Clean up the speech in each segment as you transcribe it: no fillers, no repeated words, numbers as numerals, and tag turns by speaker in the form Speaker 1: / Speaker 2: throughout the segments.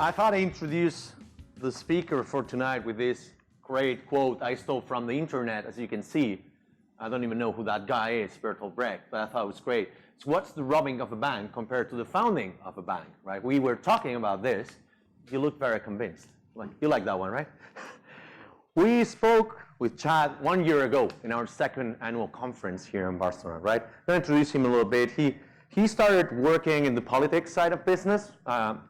Speaker 1: I thought I'd introduce the speaker for tonight with this great quote I stole from the internet, as you can see. I don't even know who that guy is, Bertolt Brecht, but I thought it was great. So what's the robbing of a bank compared to the founding of a bank, right? We were talking about this. You look very convinced. You like that one, right? We spoke with Chad 1 year ago in our second annual conference here in Barcelona, right? I'm going to introduce him a little bit. He started working in the politics side of business,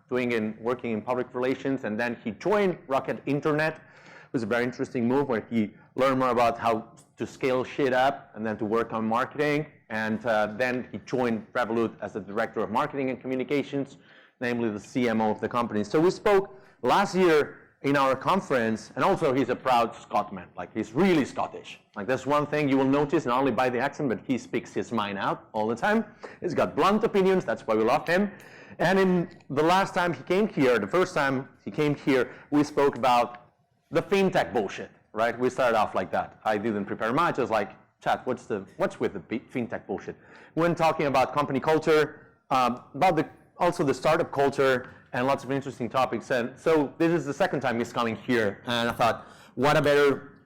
Speaker 1: working in public relations, and then he joined Rocket Internet. It was a very interesting move where he learned more about how to scale shit up and then to work on marketing. And then he joined Revolut as the director of marketing and communications, namely the CMO of the company. So we spoke last year in our conference, and also he's a proud Scotsman. Like, he's really Scottish. Like, that's one thing you will notice, not only by the accent, but he speaks his mind out all the time. He's got blunt opinions, that's why we love him. And in the last time he came here, the first time he came here, we spoke about the fintech bullshit, right? We started off like that. I didn't prepare much. I was like, chat, what's with the fintech bullshit? When talking about company culture, also the startup culture, and lots of interesting topics. And so this is the second time he's coming here, and I thought, what a better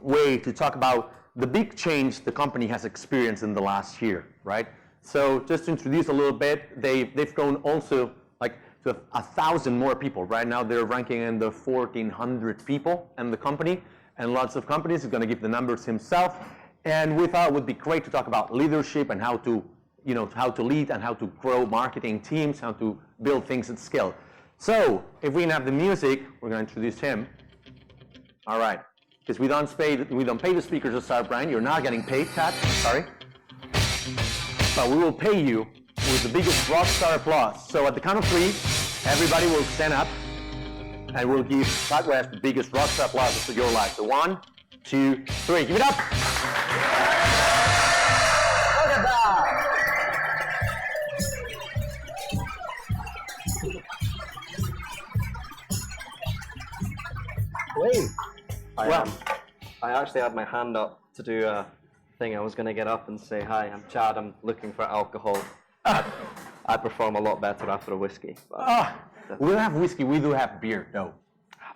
Speaker 1: way to talk about the big change the company has experienced in the last year, right? So just to introduce a little bit, they've grown also like to 1,000 more people. Right now they're ranking in the 1,400 people in the company, and lots of companies. He's going to give the numbers himself. And we thought it would be great to talk about leadership and how to lead and how to grow marketing teams, how to build things at scale. So if we can have the music, we're going to introduce him. All right, because we don't pay the speakers to start, Brian. You're not getting paid, Chad. Sorry, but we will pay you with the biggest rock star applause. So at the count of 3, everybody will stand up, and we'll give Chad West the biggest rock star applause of your life. So 1, 2, 3, give it up. Look at that. Wait.
Speaker 2: I actually had my hand up to do a thing. I was going to get up and say, hi, I'm Chad, I'm looking for alcohol. I perform a lot better after a whiskey.
Speaker 1: We don't have whiskey, we do have beer, though.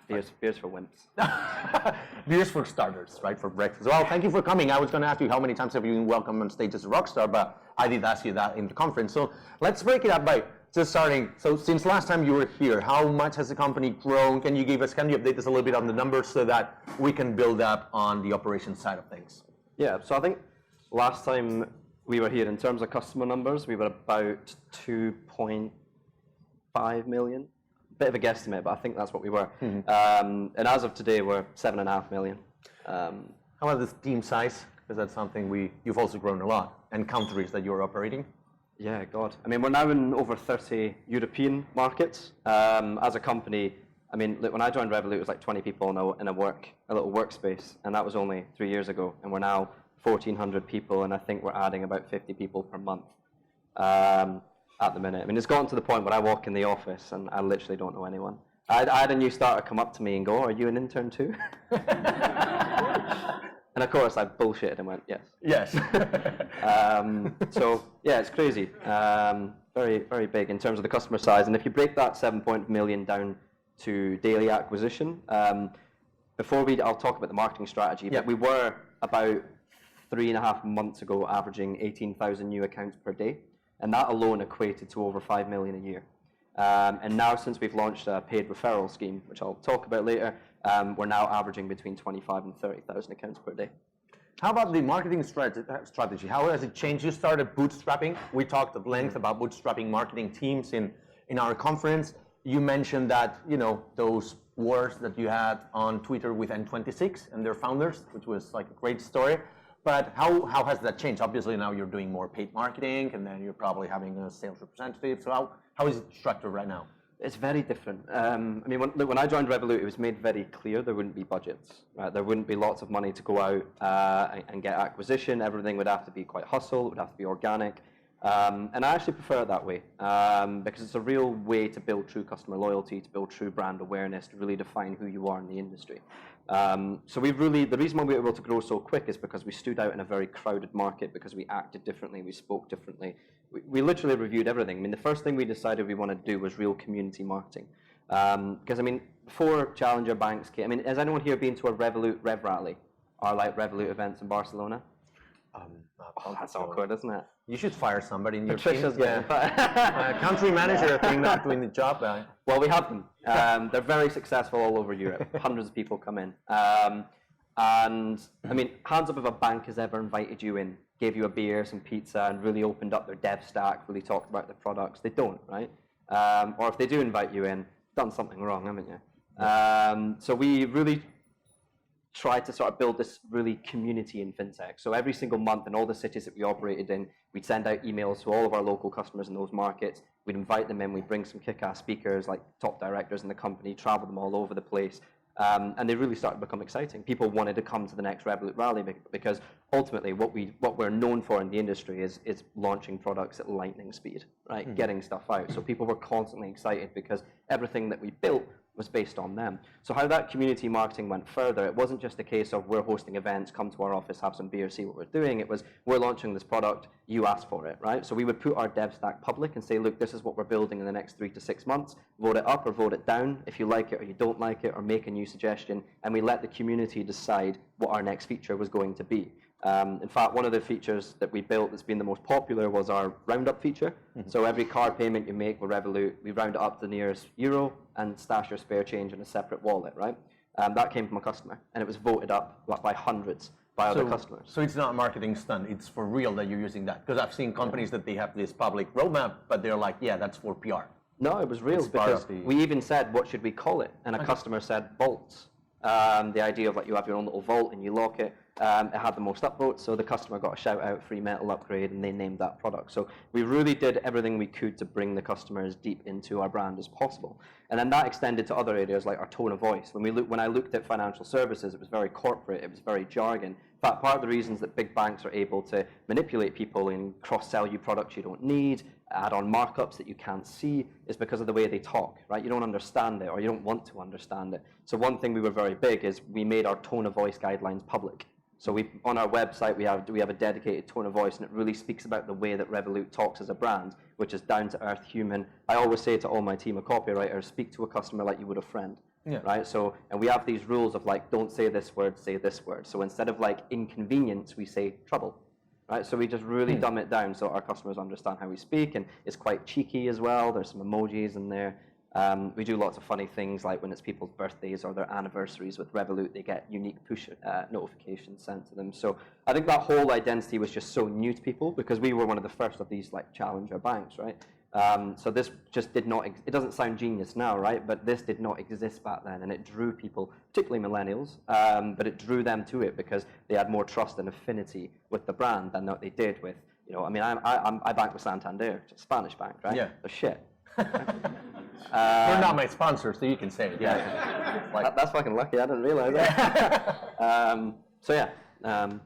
Speaker 2: Beers for wimps.
Speaker 1: Beers for starters, right, for breakfast. Well, thank you for coming. I was going to ask you how many times have you been welcomed on stage as a rock star, but I did ask you that in the conference. So let's break it up by just starting. So since last time you were here, how much has the company grown? Can you update us a little bit on the numbers so that we can build up on the operations side of things?
Speaker 2: Yeah, so I think last time we were here, in terms of customer numbers, we were about 2.5 million. Bit of a guesstimate, but I think that's what we were. Mm-hmm. And as of today, we're 7.5 million.
Speaker 1: How about the team size? Because that's something you've also grown a lot. And countries that you're operating?
Speaker 2: Yeah, God. I mean, we're now in over 30 European markets. As a company, I mean, look, when I joined Revolut, it was like 20 people in a little workspace, and that was only 3 years ago. And we're now 1,400 people, and I think we're adding about 50 people per month at the minute. I mean, it's gotten to the point where I walk in the office and I literally don't know anyone. I had a new starter come up to me and go, "Are you an intern too?" And of course, I bullshitted and went, "Yes."
Speaker 1: Yes.
Speaker 2: So yeah, it's crazy. Very, very big in terms of the customer size. And if you break that 7 million down to daily acquisition, I'll talk about the marketing strategy. But we were about 3.5 months ago averaging 18,000 new accounts per day, and that alone equated to over 5 million a year. And now, since we've launched a paid referral scheme, which I'll talk about later, we're now averaging between 25 and 30,000 accounts per day.
Speaker 1: How about the marketing strategy? How has it changed? You started bootstrapping. We talked at length about bootstrapping marketing teams in our conference. You mentioned that, those wars that you had on Twitter with N26 and their founders, which was like a great story. But how has that changed? Obviously, now you're doing more paid marketing, and then you're probably having a sales representative. So how is it structured right now?
Speaker 2: It's very different. I mean, when I joined Revolut, it was made very clear there wouldn't be budgets. Right? There wouldn't be lots of money to go out and get acquisition. Everything would have to be quite hustle. It would have to be organic. And I actually prefer it that way because it's a real way to build true customer loyalty, to build true brand awareness, to really define who you are in the industry. So the reason why we were able to grow so quick is because we stood out in a very crowded market, because we acted differently, we spoke differently. We literally reviewed everything. I mean, the first thing we decided we wanted to do was real community marketing. Because I mean, before challenger banks came, I mean, has anyone here been to a Revolut Rev Rally, or like Revolut events in Barcelona? That's awkward, isn't it?
Speaker 1: You should fire somebody in your
Speaker 2: Patricia's
Speaker 1: team. Country manager, I think, not doing the job.
Speaker 2: Well, we have them. They're very successful all over Europe. Hundreds of people come in. And I mean, hands up if a bank has ever invited you in, gave you a beer, some pizza, and really opened up their dev stack, really talked about the products. They don't, right? Or if they do invite you in, done something wrong, haven't you? So we really tried to sort of build this really community in fintech. So every single month in all the cities that we operated in, we'd send out emails to all of our local customers in those markets. We'd invite them in. We'd bring some kick-ass speakers, like top directors in the company, travel them all over the place. And they really started to become exciting. People wanted to come to the next Revolut Rally because ultimately what we're known for in the industry is launching products at lightning speed, right? Getting stuff out. So people were constantly excited because everything that we built was based on them. So how that community marketing went further, it wasn't just a case of we're hosting events, come to our office, have some beer, see what we're doing. It was we're launching this product, you asked for it, right? So we would put our dev stack public and say, look, this is what we're building in the next 3 to 6 months. Vote it up or vote it down if you like it or you don't like it, or make a new suggestion. And we let the community decide what our next feature was going to be. In fact, one of the features that we built that's been the most popular was our roundup feature. So every card payment you make with Revolut, we round it up to the nearest euro and stash your spare change in a separate wallet, right? That came from a customer, and it was voted up by hundreds by other customers.
Speaker 1: So it's not a marketing stunt, it's for real that you're using that? Because I've seen companies that they have this public roadmap, but they're like, yeah, that's for PR.
Speaker 2: No, it was real, because we even said, what should we call it? And a customer said, vaults. The idea of like you have your own little vault and you lock it. It had the most upvotes, so the customer got a shout out, free metal upgrade, and they named that product. So we really did everything we could to bring the customer as deep into our brand as possible. And then that extended to other areas like our tone of voice. When I looked at financial services, it was very corporate, it was very jargon. In fact, part of the reasons that big banks are able to manipulate people and cross-sell you products you don't need, add on markups that you can't see, is because of the way they talk, right? You don't understand it, or you don't want to understand it. So one thing we were very big is we made our tone of voice guidelines public. So on our website, we have a dedicated tone of voice, and it really speaks about the way that Revolut talks as a brand, which is down to earth, human. I always say to all my team of copywriters, speak to a customer like you would a friend, right? So, and we have these rules of like, don't say this word, say this word. So instead of like inconvenience, we say trouble, right? So we just really dumb it down so our customers understand how we speak, and it's quite cheeky as well. There's some emojis in there. We do lots of funny things, like when it's people's birthdays or their anniversaries with Revolut, they get unique push notifications sent to them. So I think that whole identity was just so new to people because we were one of the first of these like challenger banks, right? So this just did not, it doesn't sound genius now, right? But this did not exist back then, and it drew people, particularly millennials, but it drew them to it because they had more trust and affinity with the brand than what they did with, you know, I mean, I bank with Santander, it's a Spanish bank, right?
Speaker 1: Yeah.
Speaker 2: They're shit.
Speaker 1: They're not my sponsor, so you can say it. Yeah,
Speaker 2: that's fucking lucky. I didn't realize that. So yeah,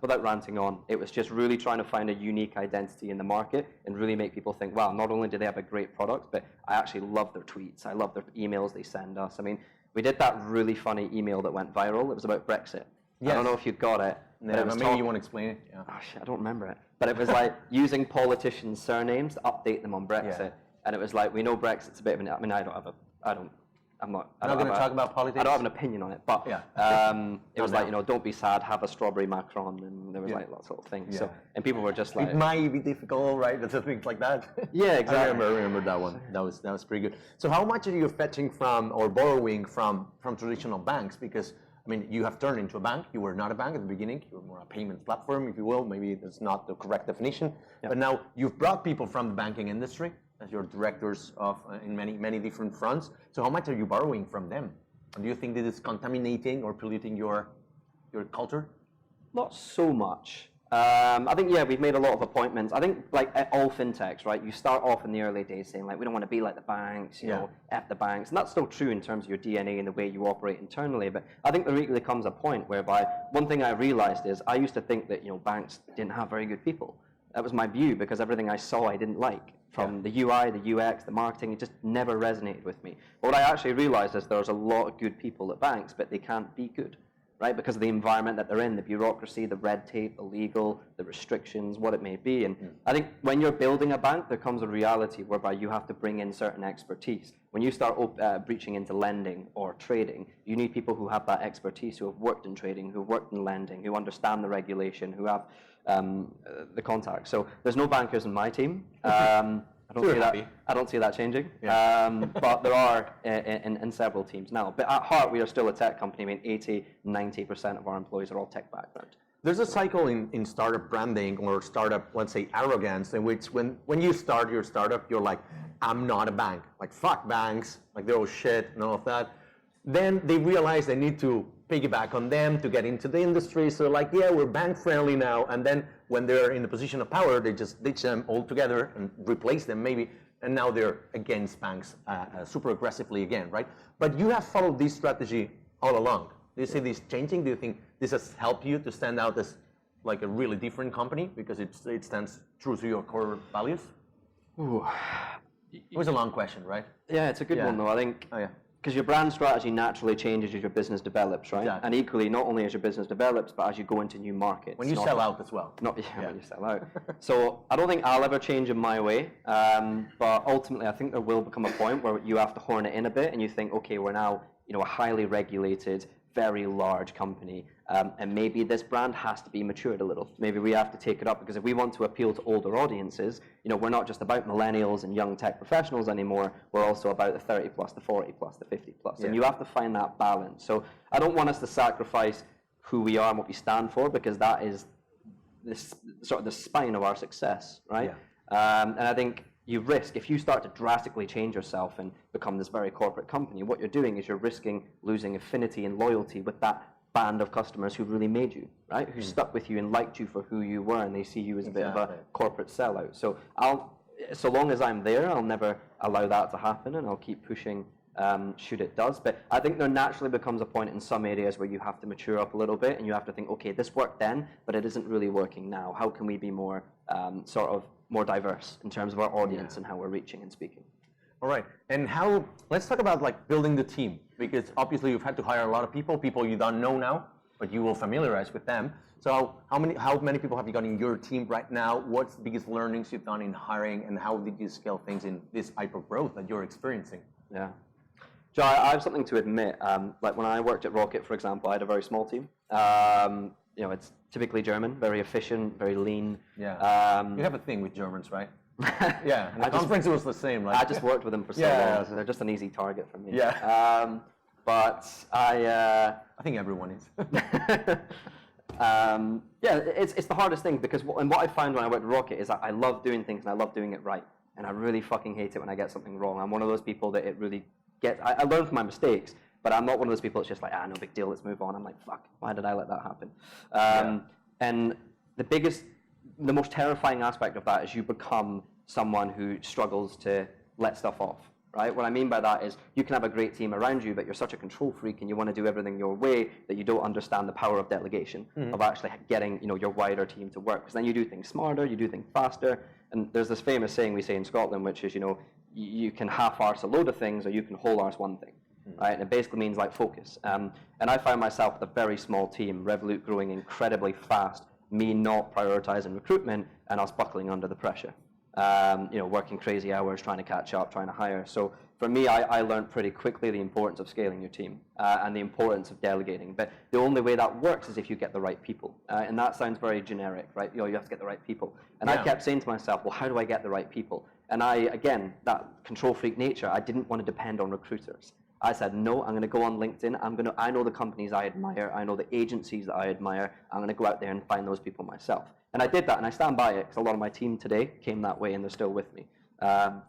Speaker 2: without ranting on, it was just really trying to find a unique identity in the market and really make people think, wow, not only do they have a great product, but I actually love their tweets. I love their emails they send us. I mean, we did that really funny email that went viral. It was about Brexit. Yes. I don't know if you got it.
Speaker 1: Yeah, but maybe you want to explain it. Yeah.
Speaker 2: Oh, shit, I don't remember it. But it was like using politicians' surnames to update them on Brexit. Yeah. And it was like, we know Brexit's a bit of an, I mean, I'm not going to
Speaker 1: talk about politics.
Speaker 2: I don't have an opinion on it, but it was like, you know, don't be sad, have a strawberry Macron, and there was like lots of things. Yeah. So, and people were just like,
Speaker 1: it might be difficult, right? There's things like that.
Speaker 2: Yeah, exactly.
Speaker 1: I remember that one. That was pretty good. So how much are you fetching from or borrowing from traditional banks? Because I mean, you have turned into a bank. You were not a bank at the beginning. You were more a payments platform, if you will. Maybe that's not the correct definition. Yep. But now you've brought people from the banking industry as your directors of in many different fronts. So how much are you borrowing from them? And do you think this is contaminating or polluting your culture?
Speaker 2: Not so much. I think, yeah, we've made a lot of appointments. I think, like all fintechs, right, you start off in the early days saying, like, we don't want to be like the banks, you know, F the banks. And that's still true in terms of your DNA and the way you operate internally. But I think there really comes a point whereby one thing I realized is I used to think that, you know, banks didn't have very good people. That was my view because everything I saw I didn't like. From the UI, the UX, the marketing, it just never resonated with me. But what I actually realized is there's a lot of good people at banks, but they can't be good. right? Because of the environment that they're in, the bureaucracy, the red tape, the legal, the restrictions, what it may be. And I think when you're building a bank, there comes a reality whereby you have to bring in certain expertise. When you start breaching into lending or trading, you need people who have that expertise, who have worked in trading, who have worked in lending, who understand the regulation, who have the contacts. So there's no bankers in my team. I don't see that changing. Yeah. But there are in several teams now. But at heart, we are still a tech company. I mean, 80, 90% of our employees are all tech background.
Speaker 1: There's a cycle in startup branding or startup, let's say, arrogance, in which when you start your startup, you're like, I'm not a bank. Like, fuck banks. Like, they're all shit and all of that. Then they realize they need to piggyback on them to get into the industry. So like, yeah, we're bank friendly now. And then when they're in the position of power, they just ditch them altogether and replace them maybe. And now they're against banks super aggressively again, right? But you have followed this strategy all along. Do you see this changing? Do you think this has helped you to stand out as like a really different company because it stands true to your core values?
Speaker 2: Ooh.
Speaker 1: It was a long question, right?
Speaker 2: Yeah, it's a good one though. I think.
Speaker 1: Oh, yeah.
Speaker 2: Because your brand strategy naturally changes as your business develops, right?
Speaker 1: Exactly.
Speaker 2: And equally, not only as your business develops, but as you go into new markets.
Speaker 1: When you sell out as well.
Speaker 2: When you sell out. So I don't think I'll ever change in my way, but ultimately I think there will become a point where you have to horn it in a bit and you think, okay, we're now a highly regulated, very large company, and maybe this brand has to be matured a little. Maybe we have to take it up because if we want to appeal to older audiences, we're not just about millennials and young tech professionals anymore. We're also about the 30 plus, the 40 plus, the 50 plus, and you have to find that balance. So I don't want us to sacrifice who we are and what we stand for because that is sort of the spine of our success, right? Yeah. And I think you risk, if you start to drastically change yourself and become this very corporate company, what you're doing is you're risking losing affinity and loyalty with that band of customers who really made you, right? Who stuck with you and liked you for who you were, and they see you as a bit of a corporate sellout. So so long as I'm there, I'll never allow that to happen, and I'll keep pushing should it does. But I think there naturally becomes a point in some areas where you have to mature up a little bit, and you have to think, okay, this worked then, but it isn't really working now. How can we be more more diverse in terms of our audience and how we're reaching and speaking?
Speaker 1: All right, and let's talk about like building the team, because obviously you've had to hire a lot of people you don't know now, but you will familiarize with them. So how many people have you got in your team right now? What's the biggest learnings you've done in hiring, and how did you scale things in this hyper growth that you're experiencing?
Speaker 2: Yeah. Joe, I have something to admit. Like when I worked at Rocket, for example, I had a very small team. It's typically German, very efficient, very lean.
Speaker 1: Yeah. You have a thing with Germans, right? Yeah. And the conference was the same. Like,
Speaker 2: I just worked with them for so long. So they're just an easy target for me.
Speaker 1: Yeah.
Speaker 2: But I
Speaker 1: think everyone is.
Speaker 2: It's the hardest thing because what I found when I worked at Rocket is that I love doing things and I love doing it right. And I really fucking hate it when I get something wrong. I'm one of those people that it really gets. I learn from my mistakes, but I'm not one of those people that's just like, no big deal, let's move on. I'm like, fuck, why did I let that happen? And the most terrifying aspect of that is you become someone who struggles to let stuff off, right? What I mean by that is you can have a great team around you, but you're such a control freak and you want to do everything your way that you don't understand the power of delegation, of actually getting your wider team to work. Because then you do things smarter, you do things faster. And there's this famous saying we say in Scotland, which is, you can half-arse a load of things or you can whole-arse one thing, right? And it basically means like focus. And I found myself with a very small team, Revolut growing incredibly fast, me not prioritizing recruitment, and us buckling under the pressure. Working crazy hours, trying to catch up, trying to hire. So for me, I learned pretty quickly the importance of scaling your team and the importance of delegating. But the only way that works is if you get the right people. And that sounds very generic, right? You have to get the right people. And I kept saying to myself, well, how do I get the right people? And again, that control freak nature, I didn't want to depend on recruiters. I said, no, I'm going to go on LinkedIn. I know the companies I admire. I know the agencies that I admire. I'm going to go out there and find those people myself. And I did that, and I stand by it, because a lot of my team today came that way, and they're still with me.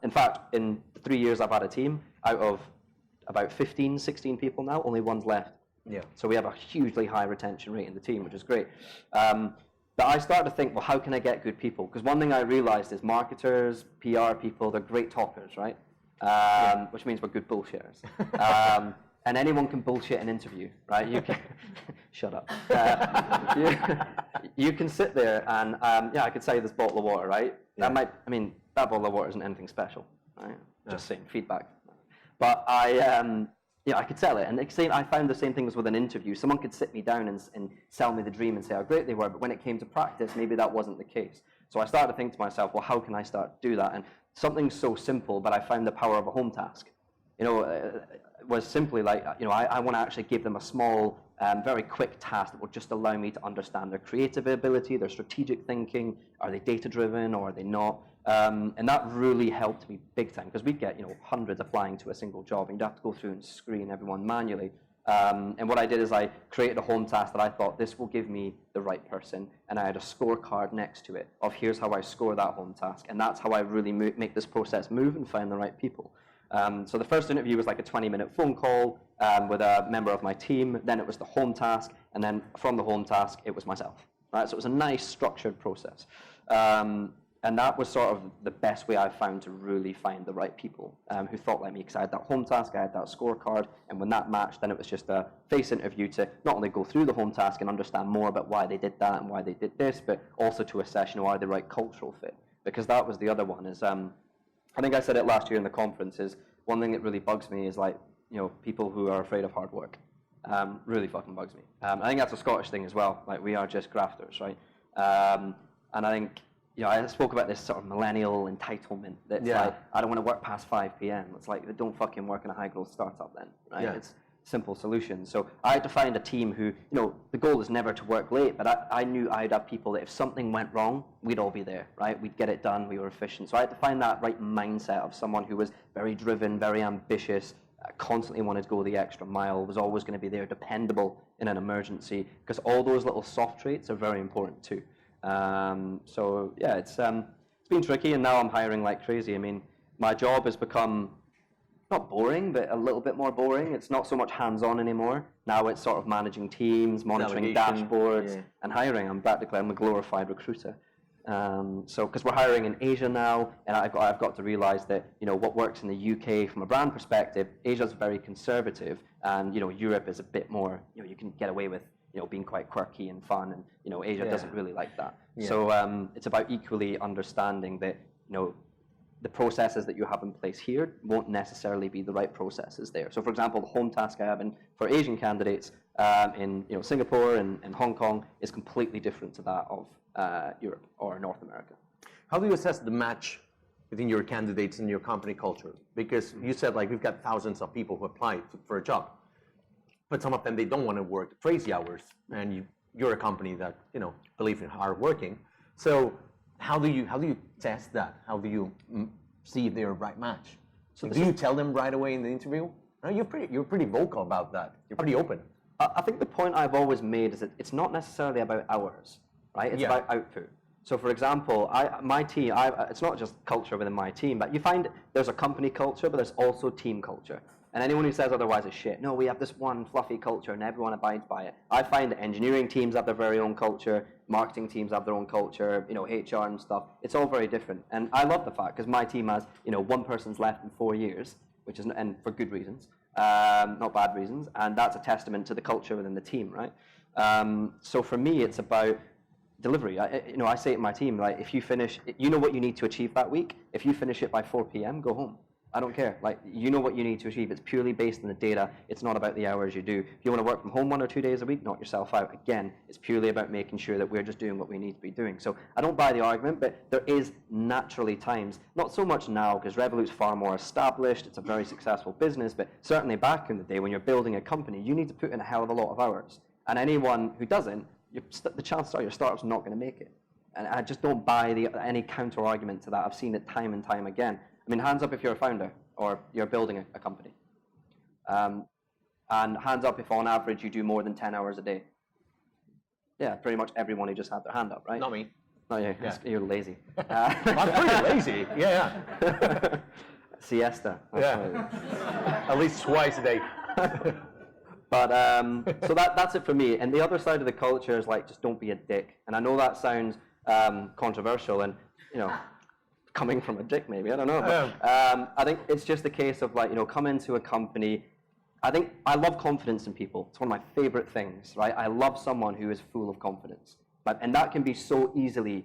Speaker 2: In fact, in the 3 years I've had a team, out of about 15, 16 people now, only one's left.
Speaker 1: Yeah.
Speaker 2: So we have a hugely high retention rate in the team, which is great. But I started to think, well, how can I get good people? Because one thing I realized is marketers, PR people, they're great talkers, right? Which means we're good bullshitters. And anyone can bullshit an interview, right? You can shut up. You can sit there and I could say this bottle of water, right?
Speaker 1: Yeah.
Speaker 2: That bottle of water isn't anything special, right? Just saying, feedback. But I I could sell it. And I found the same things with an interview. Someone could sit me down and sell me the dream and say how great they were, but when it came to practice, maybe that wasn't the case. So I started to think to myself, well, how can I start to do that? And something so simple, but I found the power of a home task. Was simply like, I want to actually give them a small, very quick task that will just allow me to understand their creative ability, their strategic thinking. Are they data-driven or are they not? And that really helped me big time, because we'd get hundreds applying to a single job, and you'd have to go through and screen everyone manually. And what I did is I created a home task that I thought, this will give me the right person, and I had a scorecard next to it of here's how I score that home task, and that's how I really make this process move and find the right people. So the first interview was like a 20-minute phone call with a member of my team, then it was the home task, and then from the home task, it was myself. Right? So it was a nice structured process. And that was sort of the best way I found to really find the right people who thought like me, because I had that home task, I had that scorecard, and when that matched, then it was just a face interview to not only go through the home task and understand more about why they did that and why they did this, but also to assess, are they the right cultural fit? Because that was the other one, is I think I said it last year in the conference, is one thing that really bugs me is like, people who are afraid of hard work. Really fucking bugs me. I think that's a Scottish thing as well. Like, we are just grafters, right? And I think, I spoke about this sort of millennial entitlement. That's like, I don't want to work past 5 p.m. It's like, don't fucking work in a high-growth startup then, right?
Speaker 1: Yeah.
Speaker 2: It's simple solutions. So I had to find a team who, the goal is never to work late, but I knew I'd have people that if something went wrong, we'd all be there, right? We'd get it done, we were efficient. So I had to find that right mindset of someone who was very driven, very ambitious, constantly wanted to go the extra mile, was always going to be there, dependable in an emergency, because all those little soft traits are very important too. So yeah, it's been tricky, and now I'm hiring like crazy. I mean, my job has become not boring, but a little bit more boring. It's not so much hands-on anymore. Now it's sort of managing teams, monitoring dashboards, and hiring. I'm a glorified recruiter. So because we're hiring in Asia now, and I've got to realize that what works in the UK from a brand perspective, Asia's very conservative, and Europe is a bit more. You can get away with being quite quirky and fun, and Asia doesn't really like that. Yeah. So it's about equally understanding that the processes that you have in place here won't necessarily be the right processes there. So for example, the home task I have for Asian candidates in Singapore and Hong Kong is completely different to that of Europe or North America.
Speaker 1: How do you assess the match within your candidates and your company culture? Because you said like we've got thousands of people who apply for a job, but some of them, they don't want to work crazy hours, and you're a company that believe in hard working. So how do you test that? How do you see if they're a right match? So do you tell them right away in the interview? No, you're pretty vocal about that. You're pretty open.
Speaker 2: I think the point I've always made is that it's not necessarily about hours, right? It's about output. So for example, my team, it's not just culture within my team, but you find there's a company culture, but there's also team culture. And anyone who says otherwise is shit. No, we have this one fluffy culture and everyone abides by it. I find that engineering teams have their very own culture, marketing teams have their own culture, HR and stuff. It's all very different. And I love the fact, because my team has, one person's left in 4 years, which is, and for good reasons, not bad reasons. And that's a testament to the culture within the team, right? So for me, it's about delivery. I say to my team, like, if you finish, what you need to achieve that week. If you finish it by 4 p.m., go home. I don't care. Like, what you need to achieve. It's purely based on the data. It's not about the hours you do. If you want to work from home 1 or 2 days a week, knock yourself out. Again, it's purely about making sure that we're just doing what we need to be doing. So I don't buy the argument, but there is naturally times, not so much now, because Revolut's far more established. It's a very successful business, but certainly back in the day when you're building a company, you need to put in a hell of a lot of hours. And anyone who doesn't, the chances are your startup's not going to make it. And I just don't buy any counter argument to that. I've seen it time and time again. I mean, hands up if you're a founder or you're building a company. And hands up if on average you do more than 10 hours a day. Yeah, pretty much everyone who just had their hand up, right?
Speaker 1: Not me.
Speaker 2: No, you're lazy.
Speaker 1: I'm pretty lazy, yeah.
Speaker 2: Siesta.
Speaker 1: At least twice a day.
Speaker 2: But so that's it for me. And the other side of the culture is like, just don't be a dick. And I know that sounds controversial, and coming from a dick maybe, I don't know. But I think it's just a case of like, come into a company. I think I love confidence in people. It's one of my favorite things, right? I love someone who is full of confidence. And that can be so easily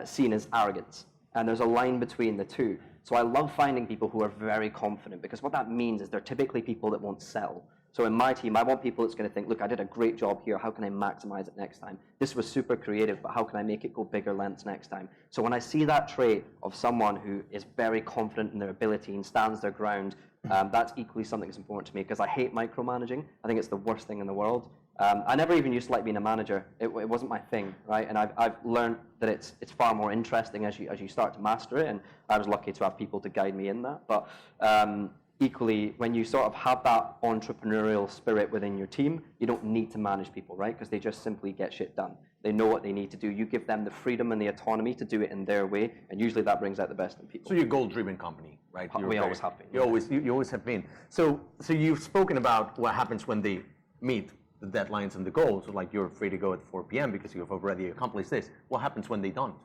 Speaker 2: seen as arrogance. And there's a line between the two. So I love finding people who are very confident, because what that means is they're typically people that won't sell. So in my team, I want people that's going to think, look, I did a great job here. How can I maximize it next time? This was super creative, but how can I make it go bigger lengths next time? So when I see that trait of someone who is very confident in their ability and stands their ground, that's equally something that's important to me, because I hate micromanaging. I think it's the worst thing in the world. I never even used to like being a manager. It wasn't my thing, right? And I've learned that it's far more interesting as you start to master it. And I was lucky to have people to guide me in that. But equally, when you sort of have that entrepreneurial spirit within your team, you don't need to manage people, right? Because they just simply get shit done. They know what they need to do. You give them the freedom and the autonomy to do it in their way, and usually that brings out the best in people.
Speaker 1: So you're a goal-driven company, right?
Speaker 2: We always have been.
Speaker 1: You always have been. So you've spoken about what happens when they meet the deadlines and the goals. So like you're free to go at 4 p.m. because you've already accomplished this. What happens when they don't?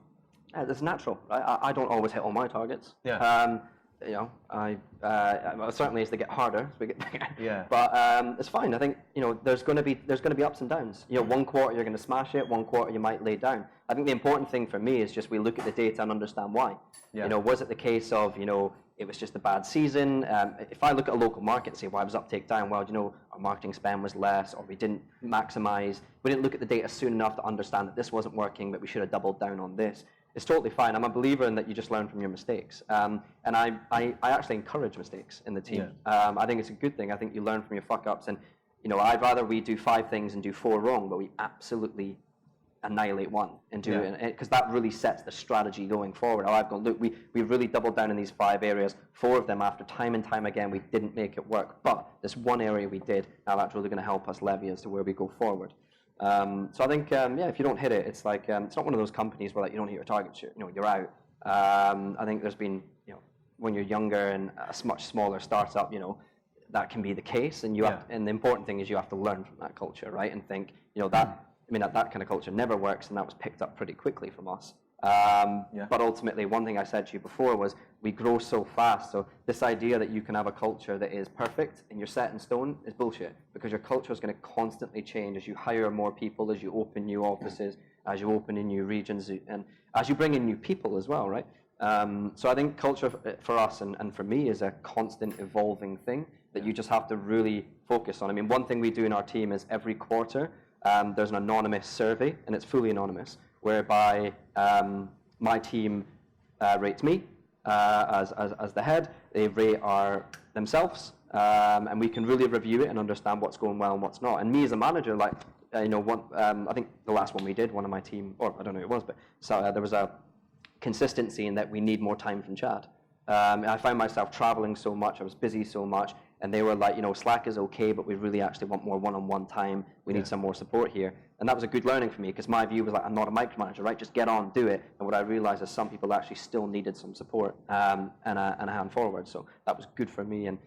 Speaker 2: That's natural, right? I don't always hit all my targets.
Speaker 1: Yeah.
Speaker 2: You know, certainly as they get harder, as we get bigger.
Speaker 1: Yeah.
Speaker 2: But it's fine. I think, you know, there's going to be ups and downs. You know, one quarter you're going to smash it, one quarter you might lay down. I think the important thing for me is just we look at the data and understand why. Yeah. You know, was it the case of, you know, it was just a bad season? If I look at a local market and say, why was uptake down? Well, you know, our marketing spend was less, or we didn't maximize. We didn't look at the data soon enough to understand that this wasn't working, but we should have doubled down on this. It's totally fine. I'm a believer in that you just learn from your mistakes. And I actually encourage mistakes in the team. Yeah. I think it's a good thing. I think you learn from your fuck-ups. And, you know, I'd rather we do 5 things and do 4 wrong, but we absolutely annihilate one and do it, because that really sets the strategy going forward. I've gone, look, we really doubled down in these 5 areas. 4 of them, after time and time again, we didn't make it work. But this one area we did. Now that's really going to help us levy as to where we go forward. So I think, if you don't hit it, it's like, it's not one of those companies where like, you don't hit your targets, you're out. I think there's been, when you're younger and a much smaller startup, that can be the case. And and the important thing is you have to learn from that culture, right? And think, that kind of culture never works, and that was picked up pretty quickly from us. But ultimately, one thing I said to you before was we grow so fast. So this idea that you can have a culture that is perfect and you're set in stone is bullshit, because your culture is going to constantly change as you hire more people, as you open new offices, as you open in new regions, and as you bring in new people as well, right? So I think culture for us and for me is a constant evolving thing that you just have to really focus on. I mean, one thing we do in our team is every quarter there's an anonymous survey, and it's fully anonymous, whereby my team rates me as the head. They rate themselves, and we can really review it and understand what's going well and what's not. And me as a manager, like I think the last one we did, one of my team, or I don't know who it was, but there was a consistency in that we need more time from Chad. I found myself traveling so much, I was busy so much, and they were like, Slack is okay, but we really actually want more one-on-one time. We need some more support here. And that was a good learning for me, because my view was like, I'm not a micromanager, right? Just get on, do it. And what I realized is some people actually still needed some support and a hand forward. So that was good for me. And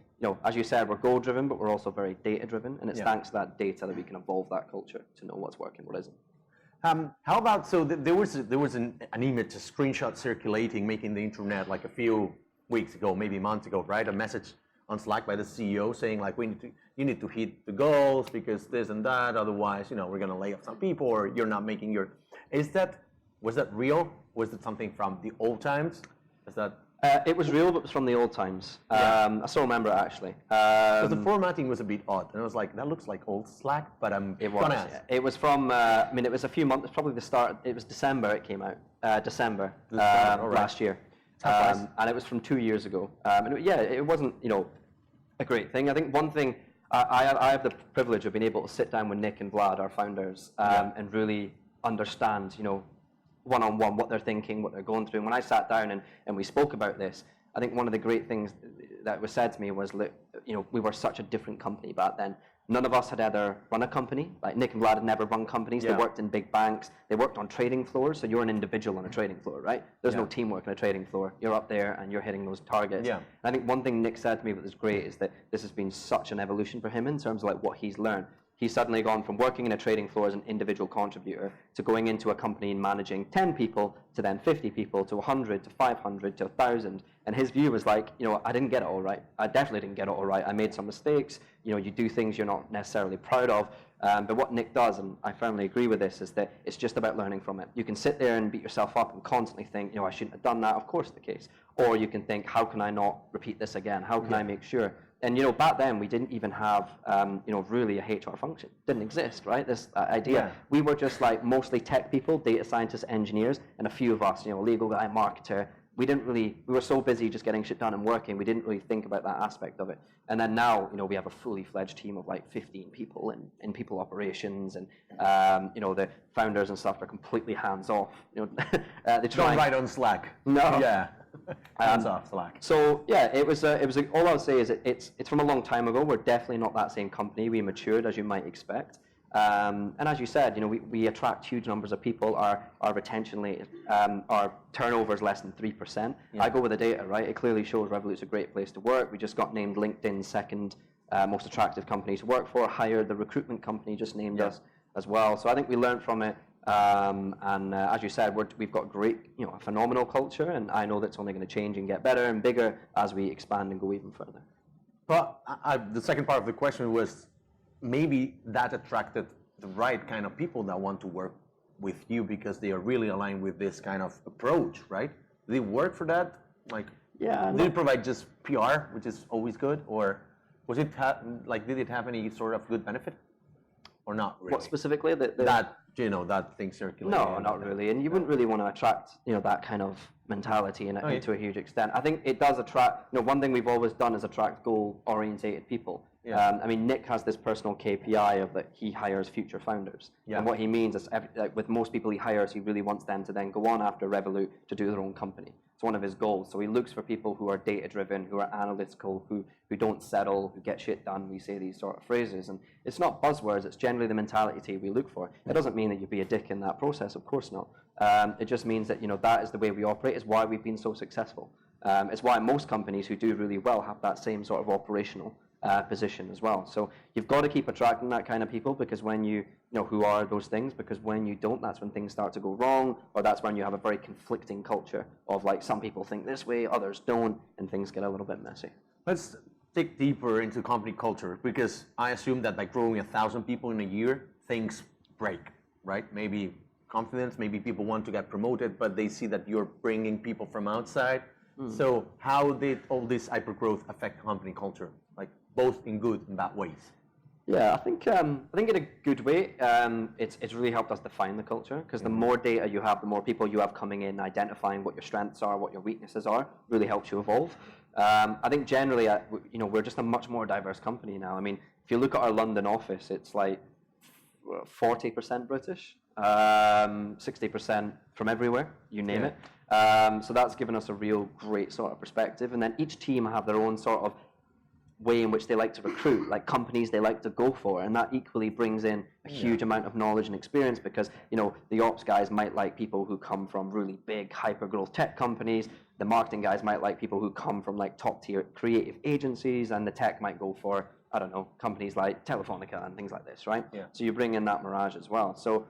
Speaker 2: as you said, we're goal-driven, but we're also very data-driven. And it's thanks to that data that we can evolve that culture to know what's working, what isn't.
Speaker 1: How about, so there was an image, a screenshot circulating, making the internet like a few weeks ago, maybe months ago, right? A message on Slack by the CEO saying like, you need to hit the goals because this and that, otherwise, we're going to lay off some people, or you're not making your. Was that real? Was it something from the old times? Is that?
Speaker 2: It was real, but it was from the old times. I still remember it actually.
Speaker 1: Because the formatting was a bit odd, and I was like, that looks like old Slack, but
Speaker 2: it was. It was from. It was a few months. Probably the start. It was December. It came out. December last year. And it was from 2 years ago. It wasn't, a great thing. I think one thing, I have the privilege of being able to sit down with Nick and Vlad, our founders, and really understand, one-on-one what they're thinking, what they're going through. And when I sat down and we spoke about this, I think one of the great things that was said to me was, we were such a different company back then. None of us had ever run a company. Like Nick and Vlad had never run companies. They worked in big banks. They worked on trading floors. So you're an individual on a trading floor, right? There's no teamwork on a trading floor. You're up there and you're hitting those targets. Yeah. And I think one thing Nick said to me that was great is that this has been such an evolution for him in terms of like what he's learned. he's suddenly gone from working in a trading floor as an individual contributor to going into a company and managing 10 people to then 50 people to 100 to 500 to 1,000. And his view was like, I didn't get it all right. I definitely didn't get it all right. I made some mistakes. You do things you're not necessarily proud of. But what Nick does, and I firmly agree with this, is that it's just about learning from it. You can sit there and beat yourself up and constantly think, I shouldn't have done that. Of course the case. Or you can think, how can I not repeat this again? How can I make sure? And back then we didn't even have really a HR function. Didn't exist, right? This idea.
Speaker 1: Yeah.
Speaker 2: We were just like mostly tech people, data scientists, engineers, and a few of us, legal guy, marketer. We were so busy just getting shit done and working, we didn't really think about that aspect of it. And then now, we have a fully fledged team of like 15 people in people operations, and the founders and stuff are completely hands off. They
Speaker 1: Don't write on Slack.
Speaker 2: No.
Speaker 1: Yeah. Hands off Slack.
Speaker 2: So yeah, it was all I would say is it's from a long time ago. We're definitely not that same company. We matured, as you might expect. And as you said, we attract huge numbers of people. Our retention rate, our turnover is less than 3%. Yeah. I go with the data, right? It clearly shows Revolut's a great place to work. We just got named LinkedIn's second most attractive company to work for. Hired, the recruitment company just named us as well. So I think we learned from it. As you said, we've got great, a phenomenal culture, and I know that's only going to change and get better and bigger as we expand and go even further.
Speaker 1: But the second part of the question was, maybe that attracted the right kind of people that want to work with you because they are really aligned with this kind of approach, right? Did it work for that? Did it provide just PR, which is always good, or was it did it have any sort of good benefit, or not really?
Speaker 2: What specifically?
Speaker 1: That thing circulating.
Speaker 2: No, not really. And you wouldn't really want to attract, that kind of mentality into a huge extent. I think it does attract, one thing we've always done is attract goal-orientated people. Yeah. Nick has this personal KPI of that he hires future founders. Yeah. And what he means is, with most people he hires, he really wants them to then go on after Revolut to do their own company. It's one of his goals. So he looks for people who are data-driven, who are analytical, who don't settle, who get shit done. We say these sort of phrases. And it's not buzzwords. It's generally the mentality we look for. It doesn't mean that you'd be a dick in that process. Of course not. It just means that, that is the way we operate. It's why we've been so successful. It's why most companies who do really well have that same sort of operational position as well. So you've got to keep attracting that kind of people, because when who are those things, because when you don't, that's when things start to go wrong, or that's when you have a very conflicting culture of like some people think this way, others don't, and things get a little bit messy.
Speaker 1: Let's dig deeper into company culture, because I assume that by growing 1,000 people in a year, things break, right? Maybe confidence, maybe people want to get promoted, but they see that you're bringing people from outside. So how did all this hypergrowth affect company culture, both in good and bad ways?
Speaker 2: Yeah, I think in a good way, it's really helped us define the culture, because the more data you have, the more people you have coming in, identifying what your strengths are, what your weaknesses are, really helps you evolve. I think generally, we're just a much more diverse company now. If you look at our London office, it's like 40% British, 60% from everywhere, you name it. So that's given us a real great sort of perspective. And then each team have their own sort of way in which they like to recruit, like companies they like to go for, and that equally brings in a huge amount of knowledge and experience, because the ops guys might like people who come from really big hyper-growth tech companies, the marketing guys might like people who come from like top-tier creative agencies, and the tech might go for, I don't know, companies like Telefonica and things like this, right? Yeah. So you bring in that mirage as well. So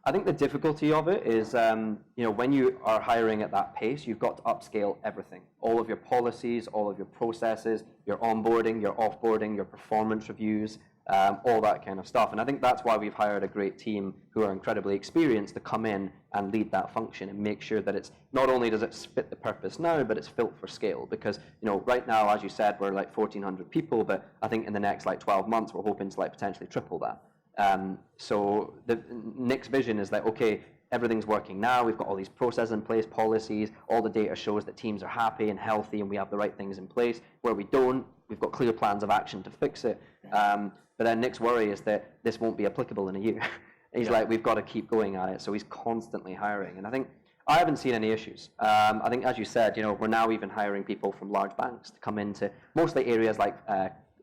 Speaker 2: I think the difficulty of it is, when you are hiring at that pace, you've got to upscale everything. All of your policies, all of your processes, your onboarding, your offboarding, your performance reviews, all that kind of stuff. And I think that's why we've hired a great team who are incredibly experienced to come in and lead that function and make sure that it's not only does it fit the purpose now, but it's built for scale. Because right now, as you said, we're like 1,400 people, but I think in the next 12 months, we're hoping to potentially triple that. So Nick's vision is that, okay, everything's working now, we've got all these processes in place, policies, all the data shows that teams are happy and healthy and we have the right things in place. Where we don't, we've got clear plans of action to fix it. But then Nick's worry is that this won't be applicable in a year. He's like, we've got to keep going at it. So he's constantly hiring. And I think I haven't seen any issues. I think, as you said, we're now even hiring people from large banks to come into mostly areas like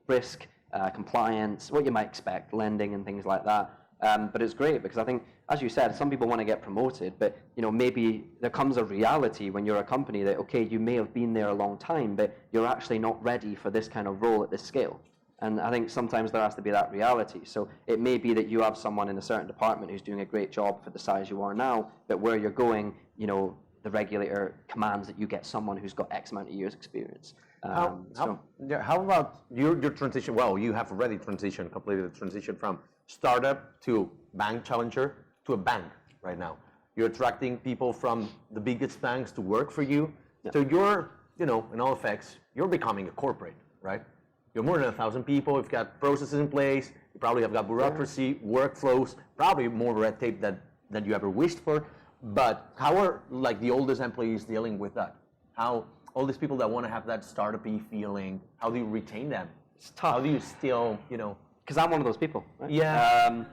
Speaker 2: risk, compliance, what you might expect, lending and things like that. But it's great because I think, as you said, some people want to get promoted, but maybe there comes a reality when you're a company that, okay, you may have been there a long time, but you're actually not ready for this kind of role at this scale. And I think sometimes there has to be that reality. So it may be that you have someone in a certain department who's doing a great job for the size you are now, but where you're going, you know, the regulator commands that you get someone who's got X amount of years experience.
Speaker 1: How about your transition? Well, you have already completed the transition from startup to bank challenger to a bank right now. You're attracting people from the biggest banks to work for you. Yeah. So you're, you know, in all effects, you're becoming a corporate, right? You're more than 1,000 people. You've got processes in place. You probably have got bureaucracy, workflows, probably more red tape than you ever wished for. But how are like the oldest employees dealing with that? How all these people that want to have that startup-y feeling, how do you retain them?
Speaker 2: It's tough.
Speaker 1: How do you still, you know?
Speaker 2: Because I'm one of those people. Right?
Speaker 1: Yeah.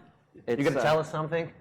Speaker 1: You're going to tell us something?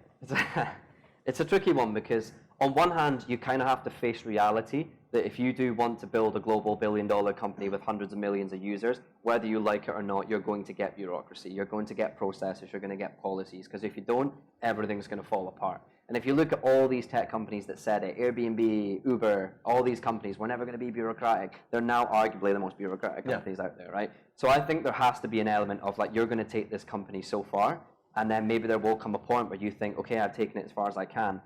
Speaker 2: It's a tricky one because on one hand, you kind of have to face reality that if you do want to build a global billion-dollar company with hundreds of millions of users, whether you like it or not, you're going to get bureaucracy, you're going to get processes, you're going to get policies, because if you don't, everything's going to fall apart. And if you look at all these tech companies that said it, Airbnb, Uber, all these companies, we're never going to be bureaucratic, they're now arguably the most bureaucratic companies out there, right? So I think there has to be an element of like, you're going to take this company so far, and then maybe there will come a point where you think, okay, I've taken it as far as I can.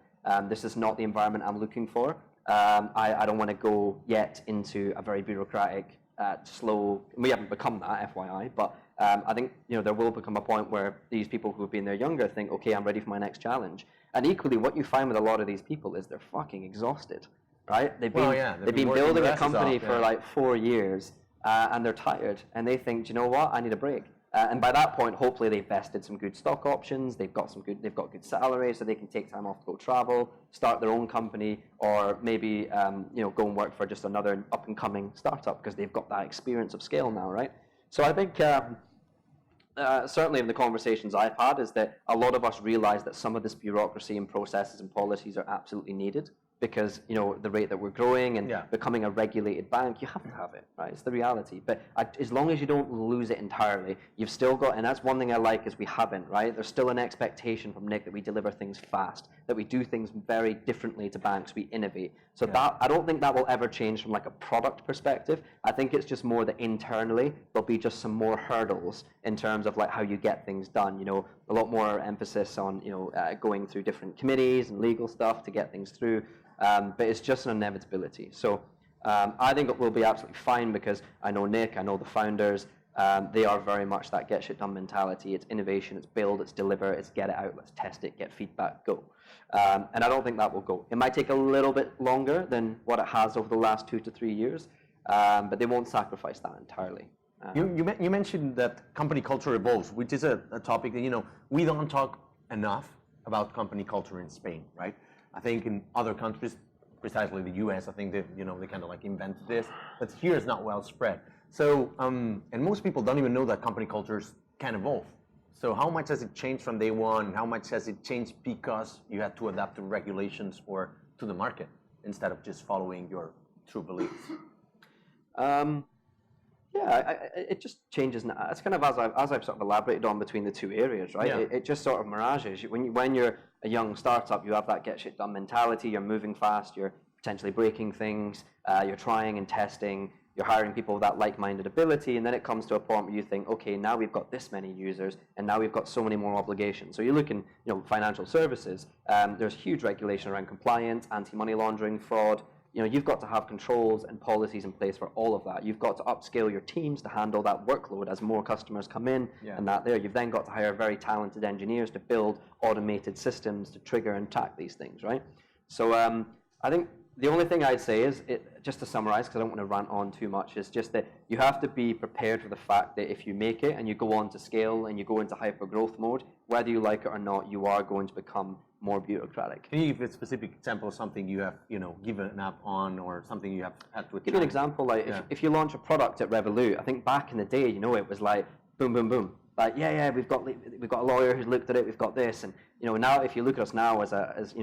Speaker 2: This is not the environment I'm looking for. I don't want to go yet into a very bureaucratic, slow. We haven't become that, FYI, but I think there will become a point where these people who have been there younger think, okay, I'm ready for my next challenge. And equally, what you find with a lot of these people is they're fucking exhausted, right? They've been building a company for like 4 years, and they're tired, and they think, do you know what? I need a break. And by that point, hopefully they've vested some good stock options. They've got good salary, so they can take time off to go travel, start their own company, or maybe go and work for just another up and coming startup because they've got that experience of scale now, right? So I think certainly in the conversations I've had is that a lot of us realize that some of this bureaucracy and processes and policies are absolutely needed. Because the rate that we're growing and becoming a regulated bank, you have to have it, right? It's the reality. But as long as you don't lose it entirely, you've still got, and that's one thing I like is we haven't, right? There's still an expectation from Nick that we deliver things fast, that we do things very differently to banks, we innovate. So that I don't think that will ever change from like a product perspective. I think it's just more that internally there'll be just some more hurdles in terms of like how you get things done. A lot more emphasis on going through different committees and legal stuff to get things through. But it's just an inevitability. So I think it will be absolutely fine because I know Nick, I know the founders, they are very much that get shit done mentality. It's innovation, it's build, it's deliver, it's get it out, let's test it, get feedback, go. And I don't think that will go. It might take a little bit longer than what it has over the last 2 to 3 years, but they won't sacrifice that entirely.
Speaker 1: You mentioned that company culture evolves, which is a topic that, we don't talk enough about company culture in Spain, right? I think in other countries, precisely the US, I think they kind of like invented this, but here it's not well spread. So, and most people don't even know that company cultures can evolve. So how much has it changed from day one? How much has it changed because you had to adapt to regulations or to the market instead of just following your true beliefs?
Speaker 2: It just changes. It's kind of as I've sort of elaborated on between the two areas, right? Yeah. It just sort of mirages. When you're a young startup, you have that get shit done mentality. You're moving fast. You're potentially breaking things. You're trying and testing. You're hiring people with that like-minded ability, and then it comes to a point where you think, okay, now we've got this many users, and now we've got so many more obligations. So you look in, financial services. There's huge regulation around compliance, anti-money laundering, fraud. You've got to have controls and policies in place for all of that. You've got to upscale your teams to handle that workload as more customers come in and that there. You've then got to hire very talented engineers to build automated systems to trigger and track these things, right? So I think the only thing I'd say is, just to summarize, because I don't want to rant on too much, is just that you have to be prepared for the fact that if you make it and you go on to scale and you go into hyper-growth mode, whether you like it or not, you are going to become more bureaucratic.
Speaker 1: Can you give a specific example of something you have, given up on, or something you have had to?
Speaker 2: Give you an example, like if you launch a product at Revolut, I think back in the day, it was like boom, boom, boom. Like we've got a lawyer who's looked at it, we've got this, and now if you look at us now as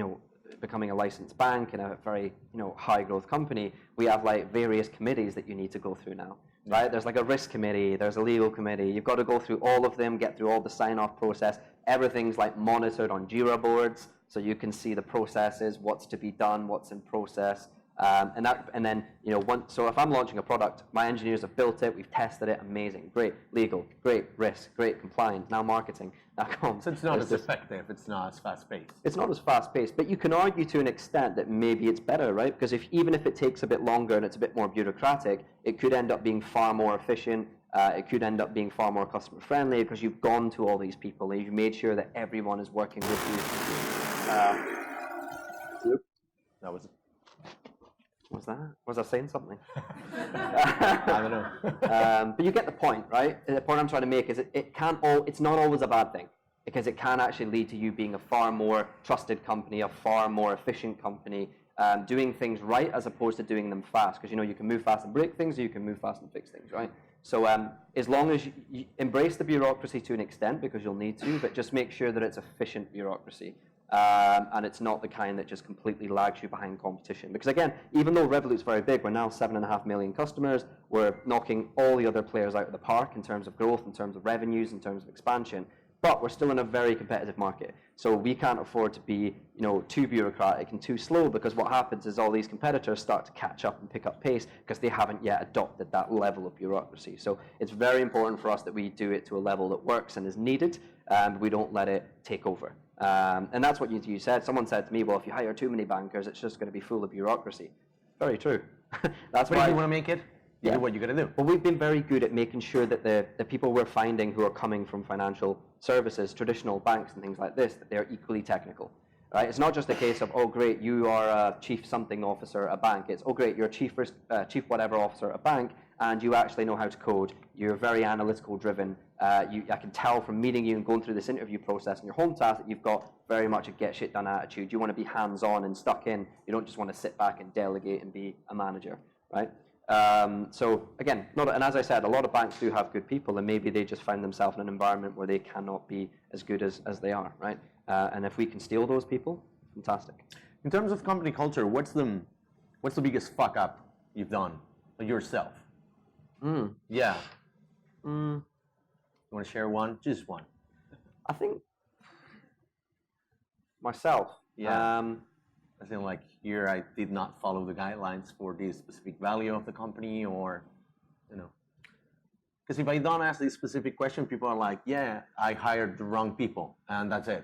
Speaker 2: becoming a licensed bank and a very high growth company, we have like various committees that you need to go through now. Right? There's like a risk committee, there's a legal committee. You've got to go through all of them, get through all the sign-off process. Everything's like monitored on Jira boards, so you can see the processes, what's to be done, what's in process. And then, so if I'm launching a product, my engineers have built it, we've tested it, amazing, great, legal, great, risk, great, compliance, now marketing, now comms.
Speaker 1: So it's not as effective, it's not as fast-paced.
Speaker 2: It's not as fast-paced, but you can argue to an extent that maybe it's better, right? Because even if it takes a bit longer and it's a bit more bureaucratic, it could end up being far more efficient. It could end up being far more customer-friendly because you've gone to all these people and you've made sure that everyone is working with you.
Speaker 1: That was...
Speaker 2: What was that? Was I saying something?
Speaker 1: I don't know.
Speaker 2: But you get the point, right? The point I'm trying to make is it's not always a bad thing, because it can actually lead to you being a far more trusted company, a far more efficient company, doing things right as opposed to doing them fast. Because you can move fast and break things, or you can move fast and fix things, right? So as long as you embrace the bureaucracy to an extent, because you'll need to, but just make sure that it's efficient bureaucracy. And it's not the kind that just completely lags you behind competition. Because again, even though Revolut's very big, we're now 7.5 million customers, we're knocking all the other players out of the park in terms of growth, in terms of revenues, in terms of expansion, but we're still in a very competitive market. So we can't afford to be too bureaucratic and too slow, because what happens is all these competitors start to catch up and pick up pace because they haven't yet adopted that level of bureaucracy. So it's very important for us that we do it to a level that works and is needed, and we don't let it take over. And that's what you said. Someone said to me, well, if you hire too many bankers, it's just going to be full of bureaucracy. Very true. That's
Speaker 1: but
Speaker 2: why
Speaker 1: if you want to make it, you do what you got to do.
Speaker 2: Well, we've been very good at making sure that the people we're finding who are coming from financial services, traditional banks and things like this, that they're equally technical. Right? It's not just a case of, oh, great, you are a chief something officer at a bank. It's, oh, great, you're a chief whatever officer at a bank, and you actually know how to code. You're very analytical driven. I can tell from meeting you and going through this interview process and your home task that you've got very much a get shit done attitude. You want to be hands-on and stuck in. You don't just want to sit back and delegate and be a manager, right? So again, and as I said, a lot of banks do have good people, and maybe they just find themselves in an environment where they cannot be as good as they are, right? And if we can steal those people, fantastic.
Speaker 1: In terms of company culture, what's the biggest fuck up you've done yourself? Yeah. You want to share one? Just one.
Speaker 2: I think myself.
Speaker 1: Yeah. I think like here I did not follow the guidelines for the specific value of the company, or because if I don't ask this specific question, people are like, yeah, I hired the wrong people, and that's it.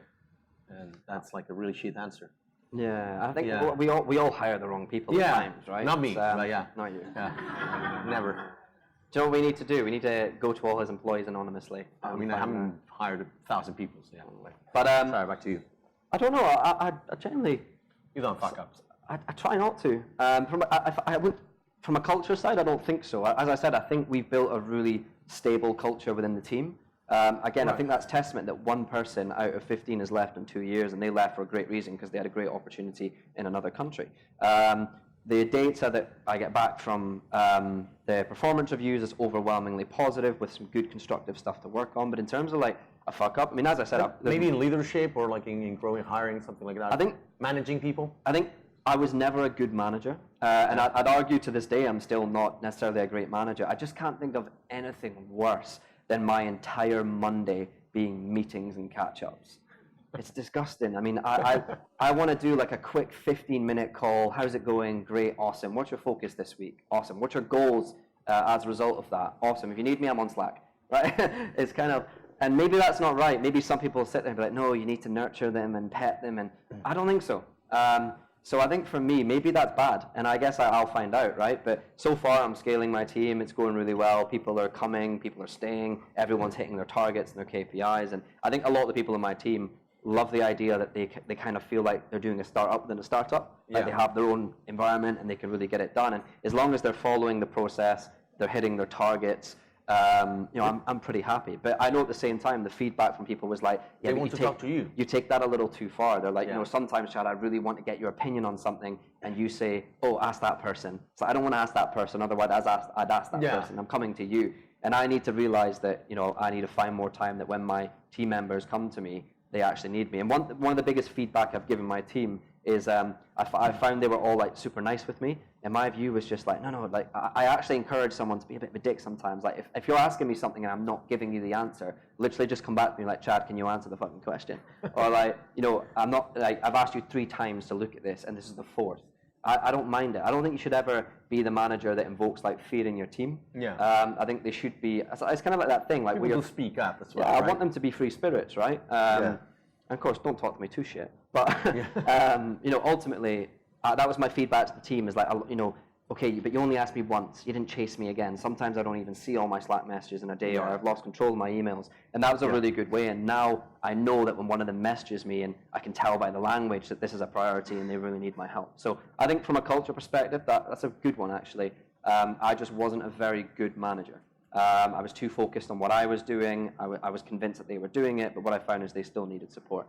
Speaker 1: And that's like a really shit answer.
Speaker 2: Yeah, I think we all hire the wrong people at times, right?
Speaker 1: Not me, but yeah.
Speaker 2: Not you.
Speaker 1: Yeah. Never.
Speaker 2: Do you know what we need to do? We need to go to all his employees anonymously.
Speaker 1: I mean, I haven't hired 1,000 people, so yeah.
Speaker 2: But
Speaker 1: sorry, back to you.
Speaker 2: I don't know. I generally.
Speaker 1: You don't fuck up.
Speaker 2: I try not to. From a culture side, I don't think so. As I said, I think we've built a really stable culture within the team. Again, right. I think that's testament that one person out of 15 has left in 2 years, and they left for a great reason because they had a great opportunity in another country. The data that I get back from the performance reviews is overwhelmingly positive with some good constructive stuff to work on. But in terms of like a fuck up, I mean, as I said,
Speaker 1: maybe in leadership or like in growing, hiring, something like that.
Speaker 2: I think
Speaker 1: managing people.
Speaker 2: I think I was never a good manager, and I'd argue to this day I'm still not necessarily a great manager. I just can't think of anything worse than my entire Monday being meetings and catch-ups. It's disgusting. I mean, I want to do like a quick 15-minute call. How's it going? Great, awesome. What's your focus this week? Awesome. What's your goals as a result of that? Awesome. If you need me, I'm on Slack, right? It's kind of, and maybe that's not right. Maybe some people sit there and be like, no, you need to nurture them and pet them, and I don't think so. So I think for me, maybe that's bad, and I guess I'll find out, right? But so far, I'm scaling my team. It's going really well. People are coming. People are staying. Everyone's hitting their targets and their KPIs, and I think a lot of the people in my team love the idea that they kind of feel like they're doing a startup within a startup. Like they have their own environment and they can really get it done. And as long as they're following the process, they're hitting their targets, I'm pretty happy. But I know at the same time, the feedback from people was like,
Speaker 1: yeah, they want to talk to you.
Speaker 2: You take that a little too far. They're like, sometimes, Chad, I really want to get your opinion on something, and you say, oh, ask that person. So I don't want to ask that person, otherwise I'd ask that person. I'm coming to you. And I need to realize that, I need to find more time that when my team members come to me, they actually need me. And one of the biggest feedback I've given my team is I found they were all like super nice with me, and my view was just like, no, like I actually encourage someone to be a bit of a dick sometimes. Like if you're asking me something and I'm not giving you the answer, literally just come back to me like, Chad, can you answer the fucking question? Or like, I'm not, like, I've asked you 3 times to look at this and this is the 4th. I don't mind it. I don't think you should ever be the manager that invokes like fear in your team.
Speaker 1: Yeah.
Speaker 2: I think they should be. It's kind of like that thing. Like
Speaker 1: people to speak up as well.
Speaker 2: Yeah,
Speaker 1: right?
Speaker 2: I want them to be free spirits, right? And of course, don't talk to me too shit. But ultimately, that was my feedback to the team. Is like, okay, but you only asked me once. You didn't chase me again. Sometimes I don't even see all my Slack messages in a day, or I've lost control of my emails. And that was a really good way. And now I know that when one of them messages me, and I can tell by the language that this is a priority and they really need my help. So I think from a culture perspective, that's a good one, actually. I just wasn't a very good manager. I was too focused on what I was doing. I was convinced that they were doing it, but what I found is they still needed support.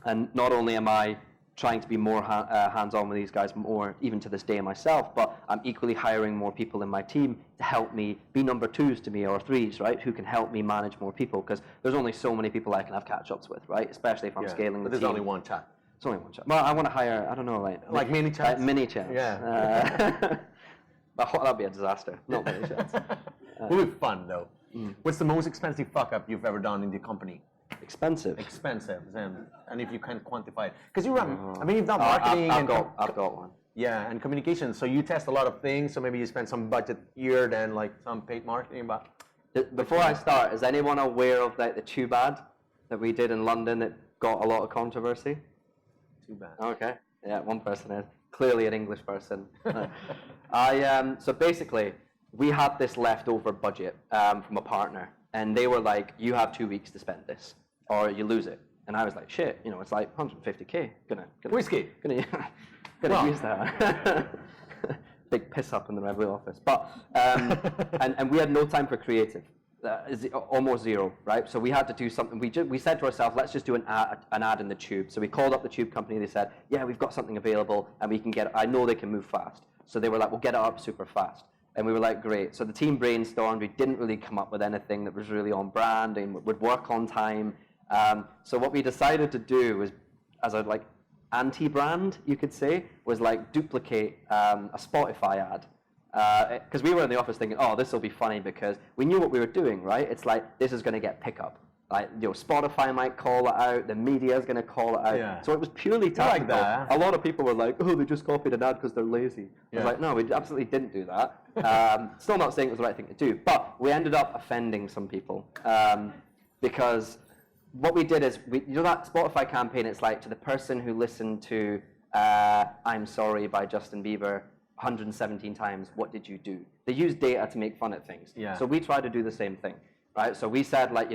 Speaker 2: And not only am I trying to be more hands-on with these guys more, even to this day myself, but I'm equally hiring more people in my team to help me be number twos to me, or threes, right, who can help me manage more people, because there's only so many people I can have catch-ups with, right, especially if I'm scaling the team.
Speaker 1: There's only one chat.
Speaker 2: It's only one chat. Well, I want to hire, I don't know,
Speaker 1: like mini chats?
Speaker 2: Like mini chats.
Speaker 1: Yeah.
Speaker 2: That'd be a disaster, not mini chats.
Speaker 1: It would be fun, though. What's the most expensive fuck-up you've ever done in the company?
Speaker 2: Expensive,
Speaker 1: and if you can quantify it, because you run. I mean, you've done marketing.
Speaker 2: I've got one.
Speaker 1: Yeah, and communication. So you test a lot of things. So maybe you spend some budget here, then like some paid marketing. But
Speaker 2: before I start, is anyone aware of like the tube ad that we did in London that got a lot of controversy?
Speaker 1: Too bad.
Speaker 2: Okay. Yeah, one person is clearly an English person. So basically, we had this leftover budget from a partner, and they were like, "You have 2 weeks to spend this, or you lose it." And I was like, "Shit, it's like 150K. Gonna
Speaker 1: whiskey.
Speaker 2: Gonna use that." Big piss up in the Revolut office. But and we had no time for creative. Almost zero, right? So we had to do something. We said to ourselves, let's just do an ad in the tube. So we called up the tube company. They said, yeah, we've got something available, and we can get it. I know they can move fast. So they were like, we'll get it up super fast. And we were like, great. So the team brainstormed. We didn't really come up with anything that was really on brand and would work on time. So what we decided to do was, as a like anti-brand, you could say, was like duplicate a Spotify ad. Because we were in the office thinking, oh, this will be funny, because we knew what we were doing, right? It's like, this is going to get pickup. Like, Spotify might call it out, the media is going to call it out. Yeah. So it was purely tactical. Like that. A lot of people were like, oh, they just copied an ad because they're lazy. Yeah. I was like, no, we absolutely didn't do that. Still not saying it was the right thing to do, but we ended up offending some people. Because what we did is, that Spotify campaign, it's like, to the person who listened to I'm Sorry by Justin Bieber 117 times, what did you do? They use data to make fun of things. Yeah. So we tried to do the same thing, right? So we said, like,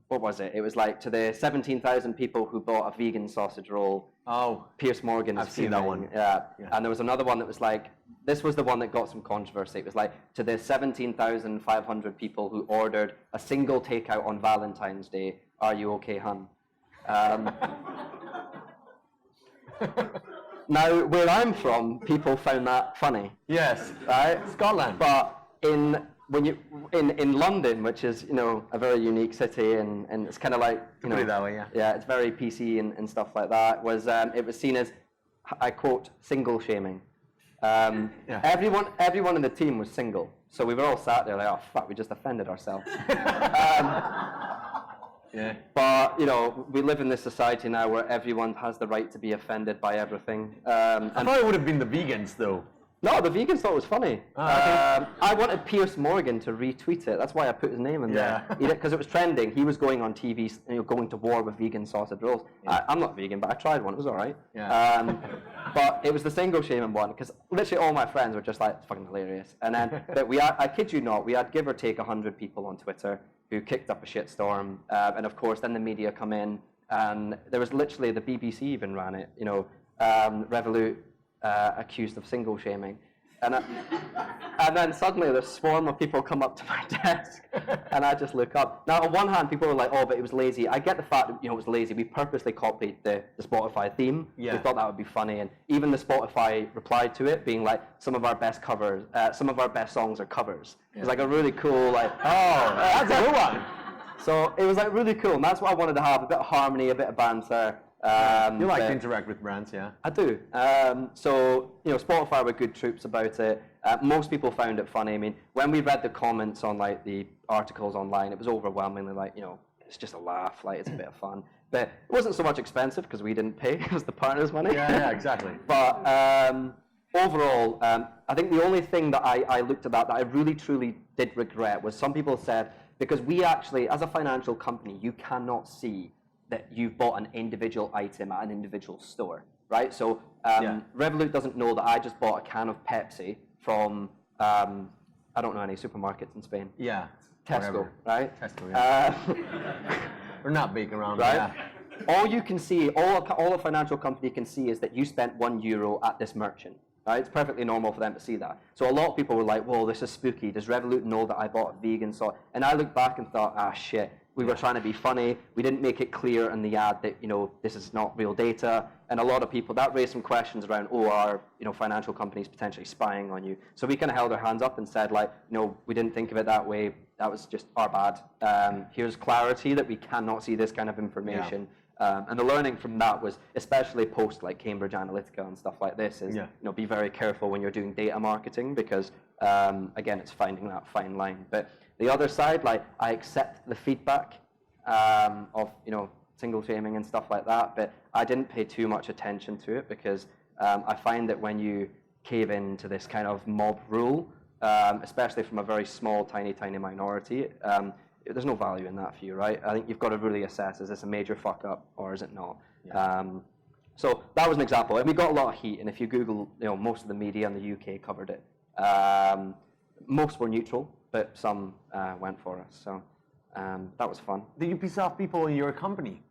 Speaker 2: what was it? It was like, to the 17,000 people who bought a vegan sausage roll. Oh, Piers Morgan.
Speaker 1: I've seen that one.
Speaker 2: Yeah. And there was another one that was like, this was the one that got some controversy. It was like, to the 17,500 people who ordered a single takeout on Valentine's Day, are you okay, hun? Now, where I'm from, people found that funny.
Speaker 1: Yes,
Speaker 2: right?
Speaker 1: Scotland.
Speaker 2: But in London, which is a very unique city, and it's kind of like
Speaker 1: put it that way, yeah.
Speaker 2: Yeah, it's very PC and stuff like that. It was seen as, I quote, single shaming. Everyone in the team was single, so we were all sat there like, oh fuck, we just offended ourselves.
Speaker 1: Yeah.
Speaker 2: But we live in this society now where everyone has the right to be offended by everything.
Speaker 1: I thought it would have been the vegans, though.
Speaker 2: No, the vegans thought it was funny. I wanted Piers Morgan to retweet it. That's why I put his name in there. Because it was trending. He was going on TV, going to war with vegan sausage rolls. Yeah. I'm not vegan, but I tried one. It was all right. Yeah. But it was the single shaming one, because literally all my friends were just like, it's fucking hilarious. And then, I kid you not, we had give or take 100 people on Twitter who kicked up a shitstorm. And of course, then the media come in, and there was literally, the BBC even ran it, Revolut, accused of single shaming, and then suddenly this swarm of people come up to my desk, and I just look up. Now, on one hand, people were like, "Oh, but it was lazy." I get the fact that it was lazy. We purposely copied the Spotify theme. Yeah. We thought that would be funny, and even the Spotify replied to it, being like, "Some of our best songs are covers." Yeah. It's like a really cool, like, oh, that's a good one. So it was like really cool, and that's what I wanted to have: a bit of harmony, a bit of banter.
Speaker 1: You like to interact with brands, yeah?
Speaker 2: I do. So, Spotify were good troops about it. Most people found it funny. I mean, when we read the comments on, like, the articles online, it was overwhelmingly like, it's just a laugh, like, it's a bit of fun. But it wasn't so much expensive because we didn't pay. It was the partners' money.
Speaker 1: Yeah, exactly.
Speaker 2: But overall, I think the only thing that I looked at that I really, truly did regret was some people said, because we actually, as a financial company, you cannot see that you've bought an individual item at an individual store, right? So Revolut doesn't know that I just bought a can of Pepsi from, I don't know any supermarkets in Spain.
Speaker 1: Yeah.
Speaker 2: Tesco,
Speaker 1: whatever.
Speaker 2: right?
Speaker 1: Tesco, yeah. We're not big around,
Speaker 2: right?
Speaker 1: Yeah.
Speaker 2: All you can see, all a financial company can see is that you spent €1 at this merchant, right? It's perfectly normal for them to see that. So a lot of people were like, whoa, this is spooky. Does Revolut know that I bought vegan sauce? And I looked back and thought, ah, shit. We were trying to be funny. We didn't make it clear in the ad that, this is not real data. And a lot of people, that raised some questions around, are, financial companies potentially spying on you? So we kind of held our hands up and said, like, we didn't think of it that way. That was just our bad. Here's clarity that we cannot see this kind of information. And the learning from that was, especially post like Cambridge Analytica and stuff like this, is be very careful when you're doing data marketing because, again, it's finding that fine line. But the other side, like, I accept the feedback of, single shaming and stuff like that, but I didn't pay too much attention to it because I find that when you cave into this kind of mob rule, especially from a very small, tiny minority, there's no value in that for you, right? I think you've got to really assess, is this a major fuck up or is it not? Yeah. So that was an example. And we got a lot of heat, and if you Google, most of the media in the UK covered it. Most were neutral, but some went for us. So that was fun.
Speaker 1: Did you piss off people in your company?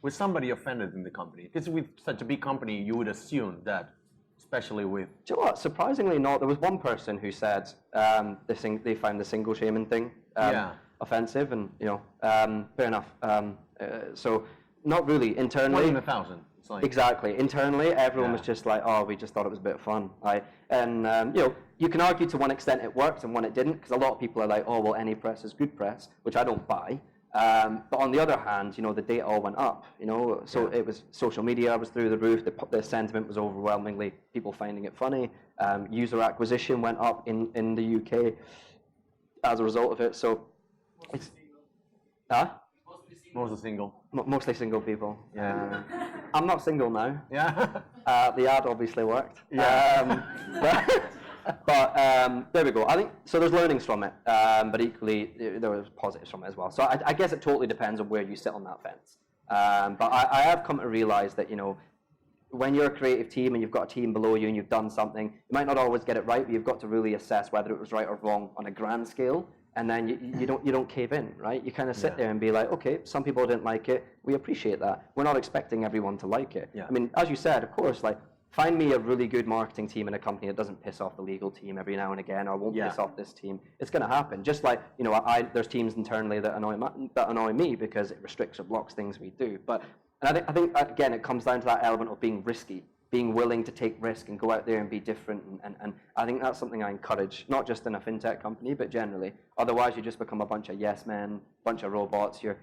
Speaker 1: Was somebody offended in the company? Because with such a big company, you would assume that, especially with...
Speaker 2: Do you know what? Surprisingly not. There was one person who said they found the single shaming thing offensive, and fair enough. So not really. Internally...
Speaker 1: 1 in 1,000. It's like...
Speaker 2: Exactly. Internally, everyone was just like, oh, we just thought it was a bit of fun. You can argue to one extent it worked and one it didn't, because a lot of people are like, oh, well, any press is good press, which I don't buy. But on the other hand, the data all went up, so it was, social media was through the roof, the sentiment was overwhelmingly people finding it funny, user acquisition went up in the UK as a result of it, so it's... Huh?
Speaker 1: Mostly single.
Speaker 2: Mostly single people. Yeah. I'm not single now.
Speaker 1: Yeah.
Speaker 2: The ad obviously worked.
Speaker 1: Yeah.
Speaker 2: But there we go. I think so. There's learnings from it, but equally there was positives from it as well. So I guess it totally depends on where you sit on that fence. But I have come to realize that when you're a creative team and you've got a team below you and you've done something, you might not always get it right, but you've got to really assess whether it was right or wrong on a grand scale. And then you don't cave in, right? You kind of sit there and be like, okay, some people didn't like it. We appreciate that. We're not expecting everyone to like it. Yeah. I mean, as you said, of course, like, find me a really good marketing team in a company that doesn't piss off the legal team every now and again, or won't piss off this team. It's going to happen. Just like, there's teams internally that annoy me because it restricts or blocks things we do. But I think again, it comes down to that element of being risky, being willing to take risk and go out there and be different. And I think that's something I encourage, not just in a fintech company, but generally. Otherwise, you just become a bunch of yes men, bunch of robots. You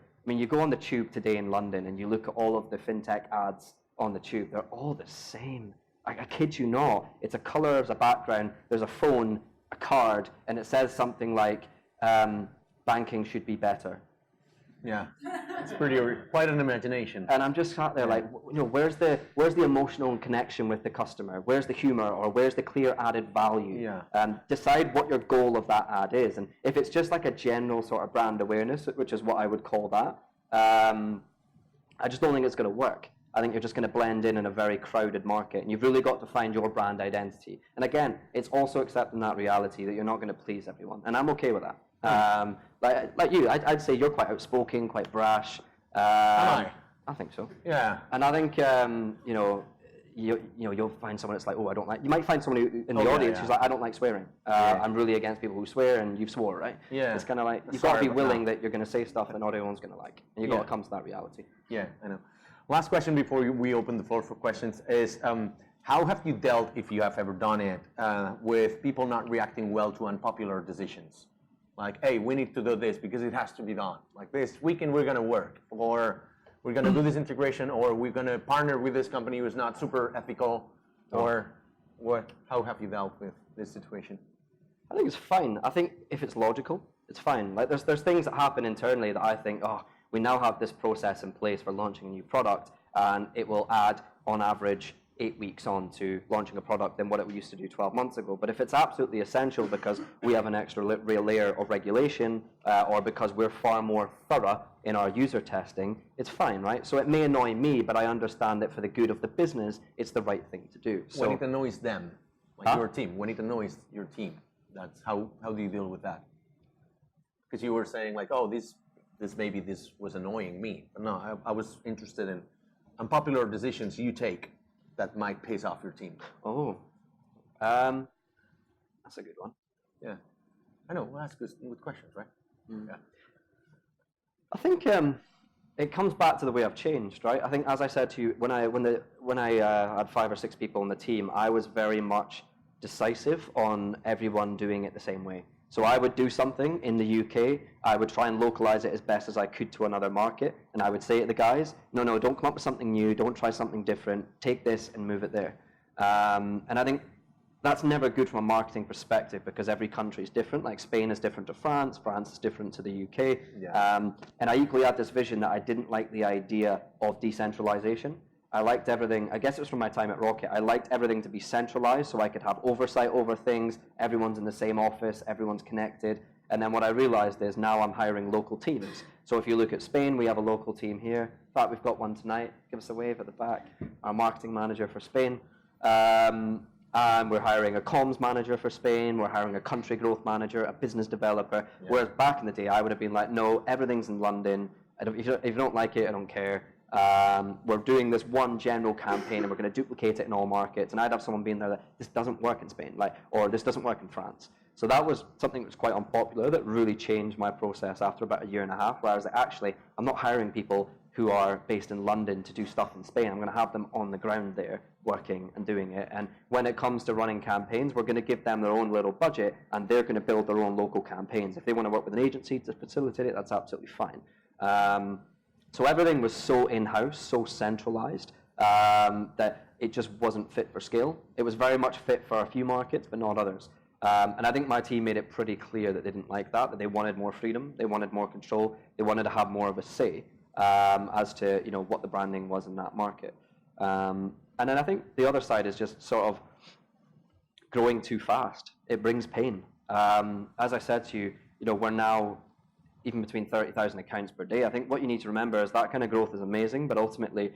Speaker 2: go on the tube today in London and you look at all of the fintech ads on the tube. They're all the same. I kid you not. It's a color as a background. There's a phone, a card, and it says something like, banking should be better.
Speaker 1: Yeah, it's quite an imagination.
Speaker 2: And I'm just sat there like, where's the emotional connection with the customer? Where's the humor, or where's the clear added value? Yeah. Decide what your goal of that ad is. And if it's just like a general sort of brand awareness, which is what I would call that, I just don't think it's going to work. I think you're just going to blend in a very crowded market, and you've really got to find your brand identity. And again, it's also accepting that reality that you're not going to please everyone, and I'm okay with that. Like you, I'd say you're quite outspoken, quite brash.
Speaker 1: Am I?
Speaker 2: I think so.
Speaker 1: Yeah.
Speaker 2: And I think you'll find someone that's like, oh, I don't like. You might find someone who, in the audience who's like, I don't like swearing. I'm really against people who swear, and you've swore, right? Yeah. It's kind of like you've got to be willing that you're going to say stuff that not everyone's going to like, and you've got to come to that reality.
Speaker 1: Yeah, I know. Last question before we open the floor for questions is, how have you dealt, if you have ever done it, with people not reacting well to unpopular decisions? Like, hey, we need to do this because it has to be done. Like, this weekend we're going to work, or we're going to do this integration, or we're going to partner with this company who's not super ethical, or what? How have you dealt with this situation?
Speaker 2: I think it's fine. I think if it's logical, it's fine. Like, there's things that happen internally that I think, oh, we now have this process in place for launching a new product, and it will add, on average, 8 weeks on to launching a product than what it used to do 12 months ago. But if it's absolutely essential because we have an extra layer of regulation or because we're far more thorough in our user testing, it's fine, right? So it may annoy me, but I understand that for the good of the business, it's the right thing to do. So
Speaker 1: when it annoys them, like your team, when it annoys your team, that's how do you deal with that? Because you were saying like, oh, this was annoying me. But no, I was interested in unpopular decisions you take that might piss off your team.
Speaker 2: Oh, that's a good one.
Speaker 1: Yeah, I know. We'll ask good questions, right?
Speaker 2: Mm.
Speaker 1: Yeah.
Speaker 2: I think it comes back to the way I've changed, right? I think, as I said to you, when I had 5 or 6 people on the team, I was very much decisive on everyone doing it the same way. So I would do something in the UK, I would try and localize it as best as I could to another market, and I would say to the guys, no, don't come up with something new, don't try something different, take this and move it there. And I think that's never good from a marketing perspective because every country is different. Like Spain is different to France, France is different to the UK.
Speaker 1: Yeah.
Speaker 2: And I equally had this vision that I didn't like the idea of decentralization. I liked everything, I guess it was from my time at Rocket, I liked everything to be centralized so I could have oversight over things, everyone's in the same office, everyone's connected, and then what I realized is now I'm hiring local teams. So if you look at Spain, we have a local team here. In fact, we've got one tonight, give us a wave at the back, our marketing manager for Spain. And we're hiring a comms manager for Spain, we're hiring a country growth manager, a business developer, whereas back in the day I would have been like, no, everything's in London, if you don't like it, I don't care. We're doing this one general campaign and we're going to duplicate it in all markets, and I'd have someone being there that this doesn't work in Spain, or this doesn't work in France. So that was something that was quite unpopular that really changed my process after about a year and a half, where I was like, actually, I'm not hiring people who are based in London to do stuff in Spain. I'm going to have them on the ground there working and doing it. And when it comes to running campaigns, we're going to give them their own little budget and they're going to build their own local campaigns. If they want to work with an agency to facilitate it, that's absolutely fine. So everything was so in-house, so centralized, that it just wasn't fit for scale. It was very much fit for a few markets, but not others. And I think my team made it pretty clear that they didn't like that they wanted more freedom, they wanted more control, they wanted to have more of a say as to what the branding was in that market. And then I think the other side is just sort of growing too fast. It brings pain. As I said to you, we're now even between 30,000 accounts per day. I think what you need to remember is that kind of growth is amazing, but ultimately,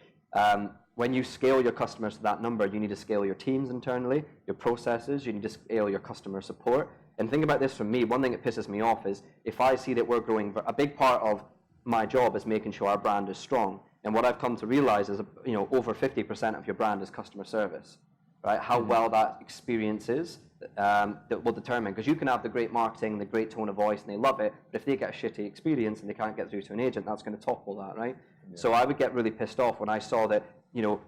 Speaker 2: when you scale your customers to that number, you need to scale your teams internally, your processes, you need to scale your customer support. And think about this from me, one thing that pisses me off is if I see that we're growing, a big part of my job is making sure our brand is strong. And what I've come to realize is, over 50% of your brand is customer service, right? How well that experience is, that will determine, because you can have the great marketing, the great tone of voice, and they love it, but if they get a shitty experience and they can't get through to an agent, that's going to topple that, right? Yeah. So I would get really pissed off when I saw that,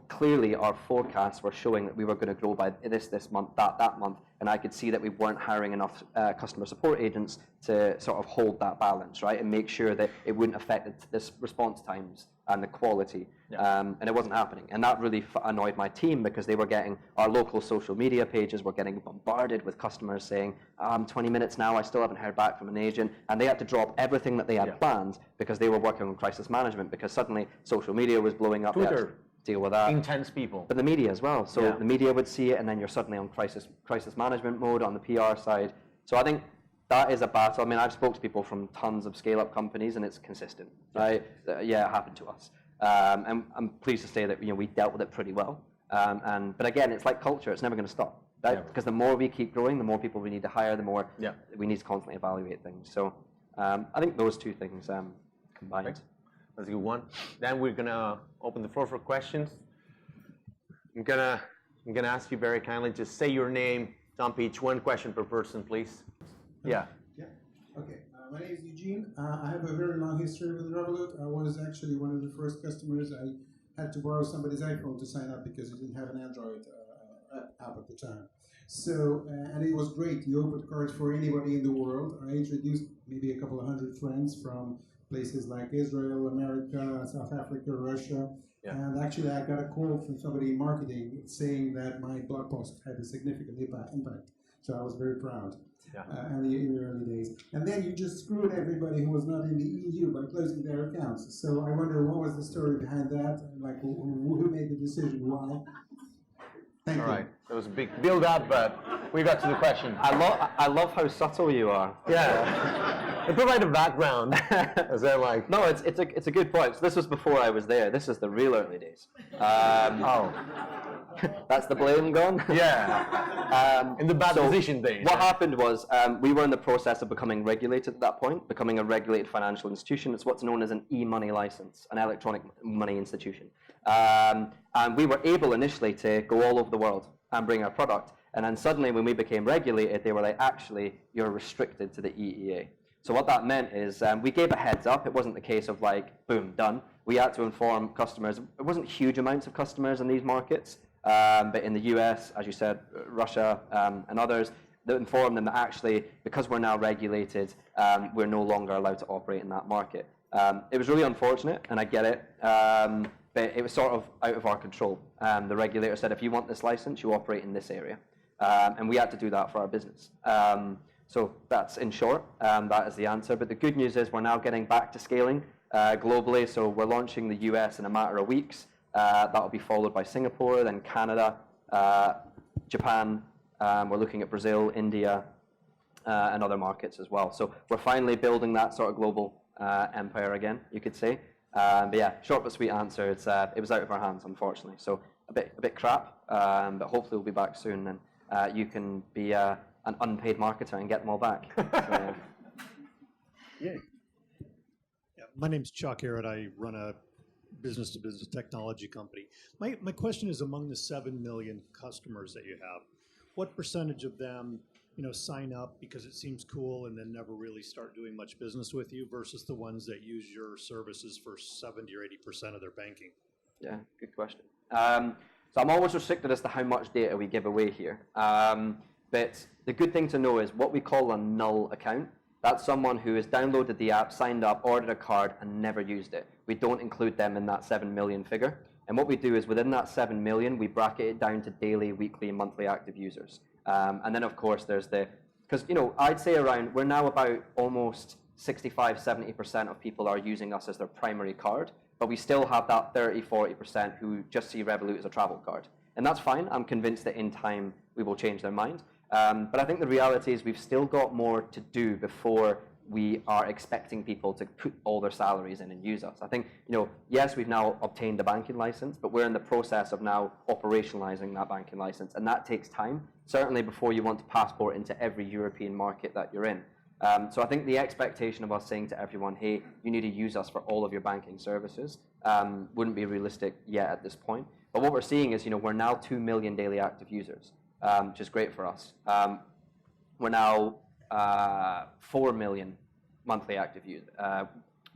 Speaker 2: clearly our forecasts were showing that we were going to grow by this month, that month, and I could see that we weren't hiring enough customer support agents to sort of hold that balance, right, and make sure that it wouldn't affect this response times and the quality. Yeah. And it wasn't happening. And that really annoyed my team because they were getting our local social media pages were getting bombarded with customers saying, 20 minutes now, I still haven't heard back from an agent. And they had to drop everything that they had planned because they were working on crisis management because suddenly social media was blowing up.
Speaker 1: Twitter.
Speaker 2: Deal with that.
Speaker 1: Intense people.
Speaker 2: But the media as well. So the media would see it and then you're suddenly on crisis management mode on the PR side. So I think that is a battle. I mean, I've spoke to people from tons of scale-up companies and it's consistent, right? Yeah, it happened to us. And I'm pleased to say that we dealt with it pretty well. But again, it's like culture; it's never going to stop, right?
Speaker 1: Never.
Speaker 2: Because the more we keep growing, the more people we need to hire, the more we need to constantly evaluate things. So I think those two things combined.
Speaker 1: Right. That's a good one. Then we're gonna open the floor for questions. I'm gonna ask you very kindly, just say your name, dump each one question per person, please. Yeah.
Speaker 3: Yeah. Okay. My name is Eugene. I have a very long history with Revolut. I was actually one of the first customers. I had to borrow somebody's iPhone to sign up because it didn't have an Android app at the time. So, and it was great. You opened cards for anybody in the world. I introduced maybe a couple of hundred friends from places like Israel, America, South Africa, Russia. Yeah. And actually, I got a call from somebody in marketing saying that my blog post had a significant impact. So I was very proud.
Speaker 1: Yeah.
Speaker 3: In the early days. And then you just screwed everybody who was not in the EU by closing their accounts. So I wonder what was the story behind that? Like who made the decision? Why? Thank you.
Speaker 1: All right. There was a big build up, but we got to the question.
Speaker 2: I love how subtle you are.
Speaker 1: Yeah. It provided background. Is that like?
Speaker 2: No, it's a good point. So this was before I was there. This is the real early days. That's the blame gone.
Speaker 1: Yeah. In the bad position days.
Speaker 2: What happened was we were in the process of becoming regulated at that point, becoming a regulated financial institution. It's what's known as an e-money license, an electronic money institution. And we were able initially to go all over the world and bring our product. And then suddenly when we became regulated, they were like, actually, you're restricted to the EEA. So what that meant is we gave a heads up. It wasn't the case of like, boom, done. We had to inform customers. It wasn't huge amounts of customers in these markets. But in the US, as you said, Russia and others, that informed them that actually, because we're now regulated, we're no longer allowed to operate in that market. It was really unfortunate, and I get it, but it was sort of out of our control. The regulator said, if you want this license, you operate in this area. And we had to do that for our business. So that's in short, that is the answer. But the good news is we're now getting back to scaling globally. So we're launching the US in a matter of weeks. That will be followed by Singapore, then Canada, Japan. We're looking at Brazil, India, and other markets as well. So we're finally building that sort of global empire again, you could say. But yeah, short but sweet answer. It was out of our hands, unfortunately. So a bit crap, but hopefully we'll be back soon, and you can be an unpaid marketer and get them all back. So,
Speaker 4: yeah. My name's Chuck Arrett. I run a business-to-business technology company. My question is, among the 7 million customers that you have, what percentage of them, sign up because it seems cool and then never really start doing much business with you versus the ones that use your services for 70 or 80% of their banking?
Speaker 2: Yeah, good question. So I'm always restricted as to how much data we give away here. But the good thing to know is what we call a null account. That's someone who has downloaded the app, signed up, ordered a card, and never used it. We don't include them in that 7 million figure. And what we do is within that 7 million, we bracket it down to daily, weekly, and monthly active users. And then, of course, there's because, I'd say we're now about almost 65, 70% of people are using us as their primary card, but we still have that 30, 40% who just see Revolut as a travel card. And that's fine. I'm convinced that in time we will change their mind. But I think the reality is we've still got more to do before we are expecting people to put all their salaries in and use us. I think, yes, we've now obtained a banking license, but we're in the process of now operationalizing that banking license, and that takes time, certainly before you want to passport into every European market that you're in. So I think the expectation of us saying to everyone, hey, you need to use us for all of your banking services, wouldn't be realistic yet at this point. But what we're seeing is, we're now 2 million daily active users, which is great for us. We're now 4 million monthly active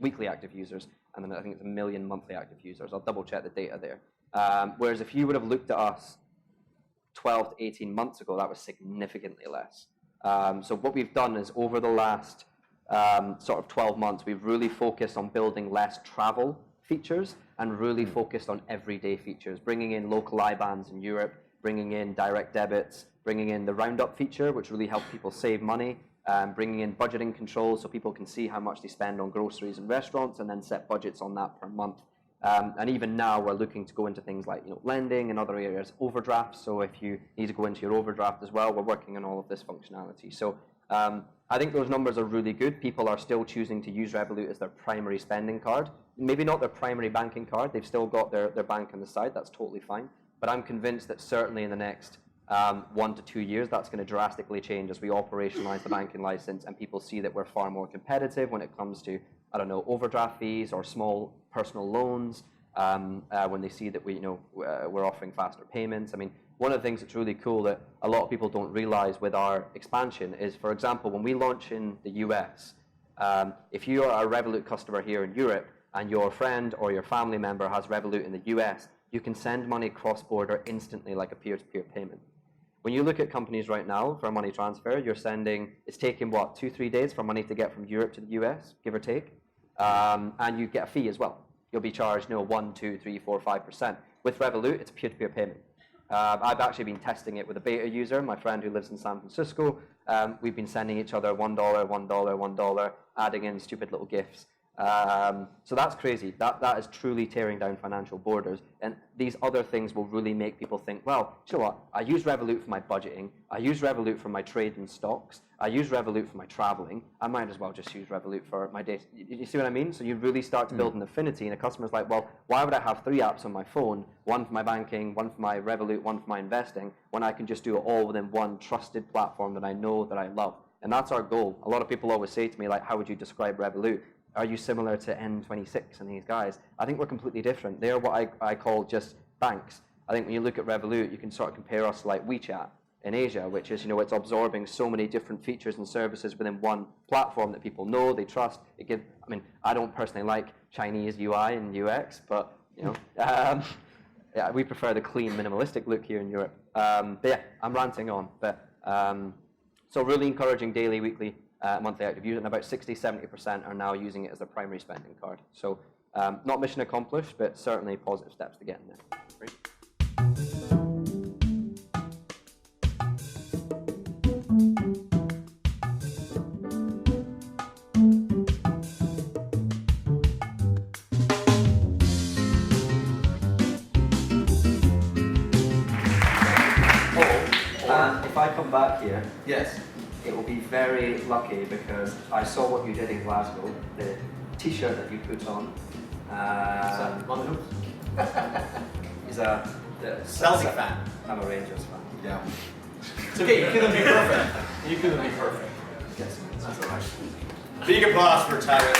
Speaker 2: weekly active users, and then I think it's 1 million monthly active users. I'll double check the data there. Whereas if you would have looked at us 12 to 18 months ago, that was significantly less. So what we've done is over the last sort of 12 months, we've really focused on building less travel features and really focused on everyday features, bringing in local IBANs in Europe, bringing in direct debits, bringing in the roundup feature, which really helps people save money, bringing in budgeting controls so people can see how much they spend on groceries and restaurants and then set budgets on that per month. And even now, we're looking to go into things like lending and other areas, overdrafts. So if you need to go into your overdraft as well, we're working on all of this functionality. So I think those numbers are really good. People are still choosing to use Revolut as their primary spending card. Maybe not their primary banking card. They've still got their bank on the side. That's totally fine. But I'm convinced that certainly in the next 1 to 2 years, that's going to drastically change as we operationalize the banking license and people see that we're far more competitive when it comes to, overdraft fees or small personal loans, when they see that we're offering faster payments. I mean, one of the things that's really cool that a lot of people don't realize with our expansion is, for example, when we launch in the US, if you are a Revolut customer here in Europe and your friend or your family member has Revolut in the US, you can send money cross-border instantly like a peer-to-peer payment. When you look at companies right now for money transfer, it's taking 2-3 days for money to get from Europe to the US, give or take, and you get a fee as well. You'll be charged 1, 2, 3, 4, 5%. With Revolut, it's peer-to-peer payment. I've actually been testing it with a beta user, my friend who lives in San Francisco. We've been sending each other $1, $1, $1, adding in stupid little gifts. So that's crazy. That is truly tearing down financial borders. And these other things will really make people think, well, you know what? I use Revolut for my budgeting. I use Revolut for my trade in stocks. I use Revolut for my traveling. I might as well just use Revolut for my data. You see what I mean? So you really start to build an affinity, and a customer's like, well, why would I have 3 apps on my phone, one for my banking, one for my Revolut, one for my investing, when I can just do it all within one trusted platform that I know, that I love? And that's our goal. A lot of people always say to me, like, how would you describe Revolut? Are you similar to N26 and these guys? I think we're completely different. They're what I call just banks. I think when you look at Revolut, you can sort of compare us to like WeChat in Asia, which is, it's absorbing so many different features and services within one platform that people know, they trust. I don't personally like Chinese UI and UX, but, yeah, we prefer the clean, minimalistic look here in Europe. But yeah, I'm ranting on. But so really encouraging daily, weekly, monthly active users, and about 60-70% are now using it as their primary spending card. So not mission accomplished, but certainly positive steps to get in there. Great. If I come back here,
Speaker 1: Yes.
Speaker 2: it will be very lucky because I saw what you did in Glasgow, the T-shirt that you put on. He's a
Speaker 1: Celtic fan.
Speaker 2: I'm a Rangers fan.
Speaker 1: Yeah. It's okay, you couldn't be perfect. You couldn't be perfect.
Speaker 2: Yes.
Speaker 1: That's all right. Big applause for Tyler.